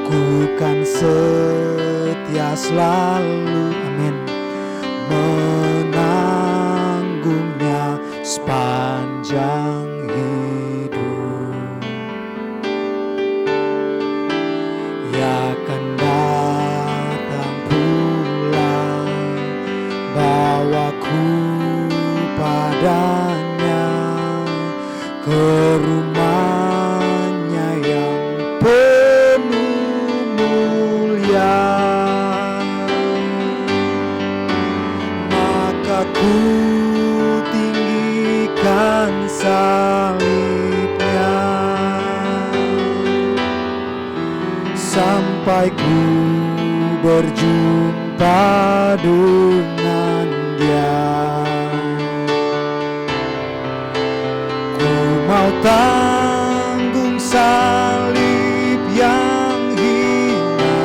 ku kan setia selalu, amin, menanggungnya sepanjang hidup. Ia akan datang pula, bawaku padanya, ke rumahnya yang penuh mulia. Maka ku tinggikan salibnya sampai ku berjumpa dengan Dia. Ku mau tanggung salib yang hina,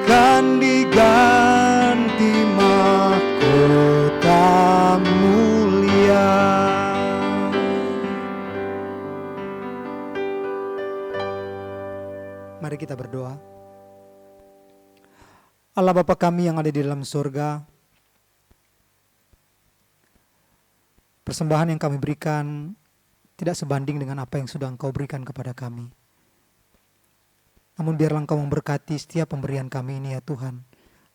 kan diganti mahkota mulia. Mari kita berdoa. Allah Bapa kami yang ada di dalam surga, persembahan yang kami berikan tidak sebanding dengan apa yang sudah Engkau berikan kepada kami. Namun biarlah Engkau memberkati setiap pemberian kami ini ya Tuhan,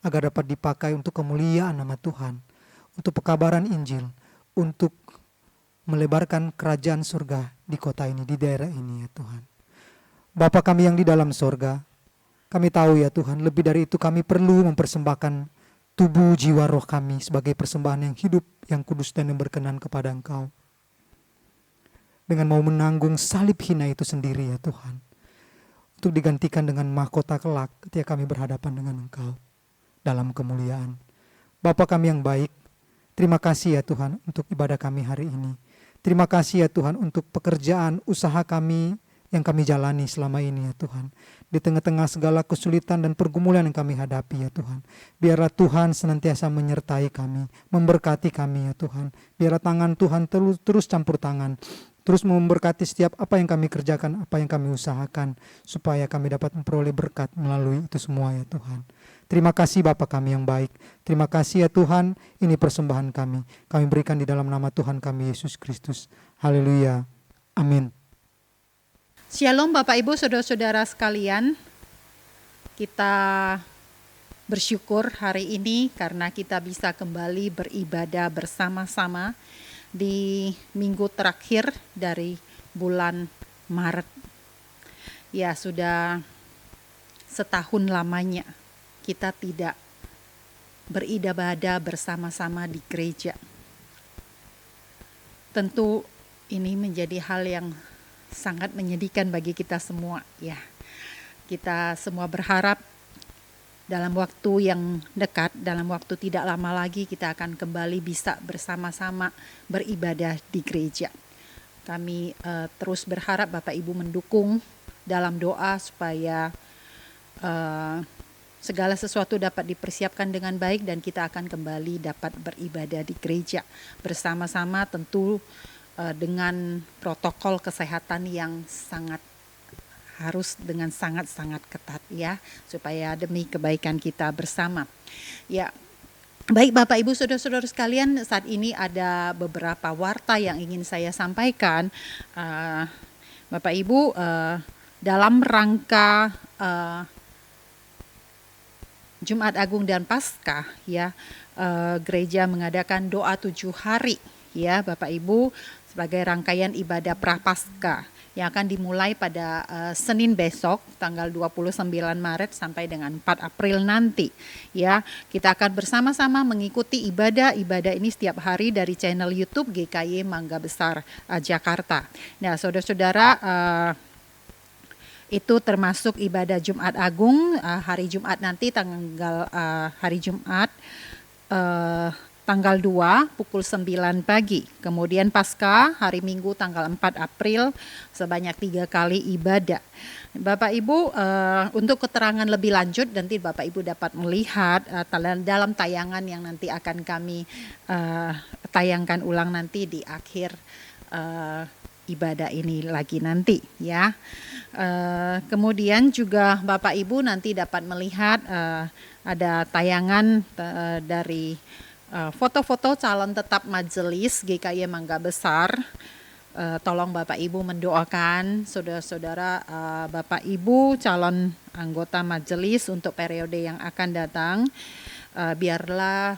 agar dapat dipakai untuk kemuliaan nama Tuhan, untuk pekabaran Injil, untuk melebarkan kerajaan surga di kota ini, di daerah ini ya Tuhan. Bapa kami yang di dalam surga, kami tahu ya Tuhan, lebih dari itu kami perlu mempersembahkan tubuh, jiwa, roh kami sebagai persembahan yang hidup, yang kudus dan yang berkenan kepada Engkau. Dengan mau menanggung salib hina itu sendiri ya Tuhan, untuk digantikan dengan mahkota kelak ketika kami berhadapan dengan Engkau dalam kemuliaan. Bapa kami yang baik, terima kasih ya Tuhan untuk ibadah kami hari ini. Terima kasih ya Tuhan untuk pekerjaan, usaha kami yang kami jalani selama ini ya Tuhan. Di tengah-tengah segala kesulitan dan pergumulan yang kami hadapi ya Tuhan, biarlah Tuhan senantiasa menyertai kami, memberkati kami ya Tuhan. Biarlah tangan Tuhan terus campur tangan, terus memberkati setiap apa yang kami kerjakan, apa yang kami usahakan, supaya kami dapat memperoleh berkat melalui itu semua ya Tuhan. Terima kasih Bapa kami yang baik. Terima kasih ya Tuhan, ini persembahan kami. Kami berikan di dalam nama Tuhan kami Yesus Kristus. Haleluya. Amin. Shalom Bapak Ibu Saudara-saudara sekalian. Kita bersyukur hari ini karena kita bisa kembali beribadah bersama-sama di minggu terakhir dari bulan Maret. Ya, sudah setahun lamanya kita tidak beribadah bersama-sama di gereja. Tentu ini menjadi hal yang sangat menyedihkan bagi kita semua ya. Kita semua berharap dalam waktu yang dekat, dalam waktu tidak lama lagi kita akan kembali bisa bersama-sama beribadah di gereja. Kami terus berharap Bapak Ibu mendukung dalam doa supaya segala sesuatu dapat dipersiapkan dengan baik dan kita akan kembali dapat beribadah di gereja bersama-sama, tentu dengan protokol kesehatan yang harus dengan sangat-sangat ketat ya, supaya demi kebaikan kita bersama. Ya, baik Bapak Ibu saudara-saudara sekalian, saat ini ada beberapa warta yang ingin saya sampaikan. Bapak Ibu, dalam rangka Jumat Agung dan Paskah ya, gereja mengadakan doa 7 hari ya Bapak Ibu, sebagai rangkaian ibadah Prapaskah yang akan dimulai pada Senin besok tanggal 29 Maret sampai dengan 4 April nanti ya. Kita akan bersama-sama mengikuti ibadah ini setiap hari dari channel YouTube GKY Mangga Besar Jakarta. Nah, saudara-saudara, itu termasuk ibadah Jumat Agung hari Jumat nanti hari Jumat tanggal 2 pukul 9 pagi. Kemudian Paskah hari Minggu tanggal 4 April sebanyak 3 kali ibadah. Bapak Ibu, untuk keterangan lebih lanjut nanti Bapak Ibu dapat melihat dalam tayangan yang nanti akan kami tayangkan ulang nanti di akhir ibadah ini lagi nanti ya. Kemudian juga Bapak Ibu nanti dapat melihat ada tayangan dari foto-foto calon tetap majelis GKY Mangga Besar. Tolong Bapak Ibu mendoakan saudara-saudara Bapak Ibu calon anggota majelis untuk periode yang akan datang. Biarlah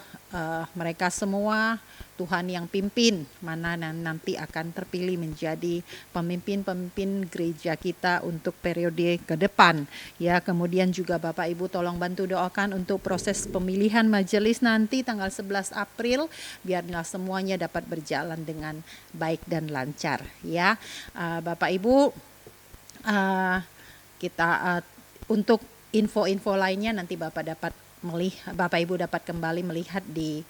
mereka semua Tuhan yang pimpin, mana nanti akan terpilih menjadi pemimpin-pemimpin gereja kita untuk periode ke depan ya. Kemudian juga Bapak Ibu tolong bantu doakan untuk proses pemilihan majelis nanti tanggal 11 April, biarlah semuanya dapat berjalan dengan baik dan lancar ya. Bapak Ibu, kita untuk info-info lainnya nanti Bapak Ibu dapat kembali melihat di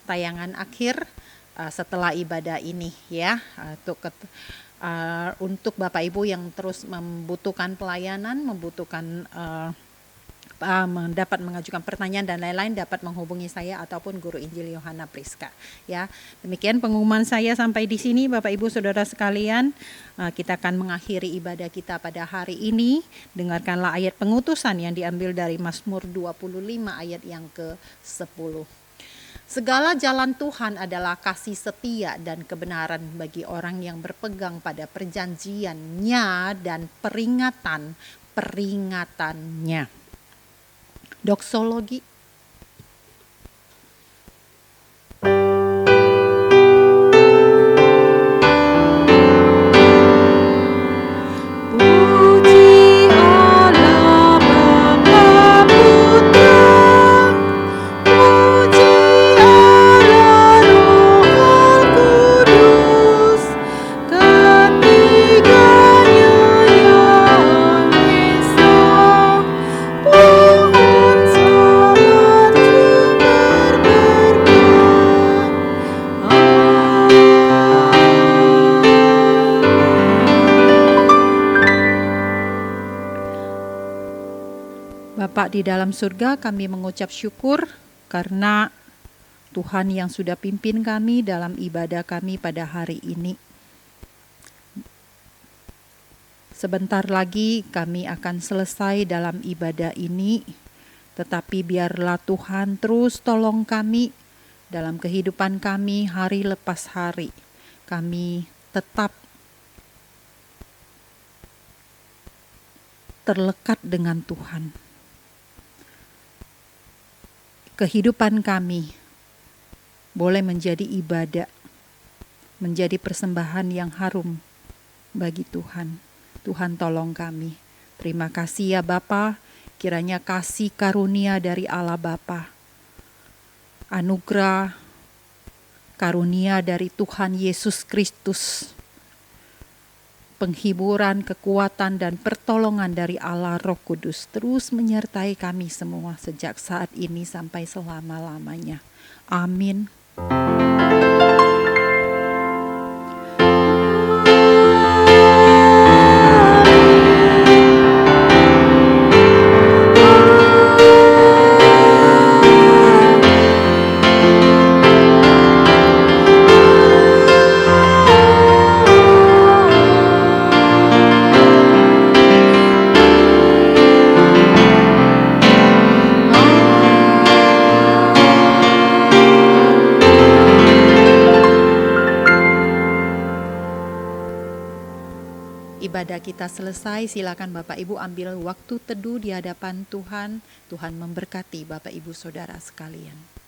tayangan akhir setelah ibadah ini ya. Untuk Bapak Ibu yang terus membutuhkan pelayanan, membutuhkan dapat mengajukan pertanyaan dan lain-lain, dapat menghubungi saya ataupun Guru Injil Yohana Priska ya. Demikian pengumuman saya sampai di sini Bapak Ibu saudara sekalian. Kita akan mengakhiri ibadah kita pada hari ini. Dengarkanlah ayat pengutusan yang diambil dari Mazmur 25 ayat yang ke-10. Segala jalan Tuhan adalah kasih setia dan kebenaran bagi orang yang berpegang pada perjanjiannya dan peringatannya. Doksologi. Bapa di dalam surga, kami mengucap syukur karena Tuhan yang sudah pimpin kami dalam ibadah kami pada hari ini. Sebentar lagi kami akan selesai dalam ibadah ini, tetapi biarlah Tuhan terus tolong kami dalam kehidupan kami hari lepas hari. Kami tetap terlekat dengan Tuhan. Kehidupan kami boleh menjadi ibadah, menjadi persembahan yang harum bagi Tuhan. Tuhan tolong kami. Terima kasih ya Bapa, kiranya kasih karunia dari Allah Bapa, anugerah karunia dari Tuhan Yesus Kristus, penghiburan, kekuatan, dan pertolongan dari Allah Roh Kudus terus menyertai kami semua sejak saat ini sampai selama-lamanya. Amin. Ibadah kita selesai, silakan Bapak Ibu ambil waktu teduh di hadapan Tuhan. Tuhan memberkati Bapak Ibu Saudara sekalian.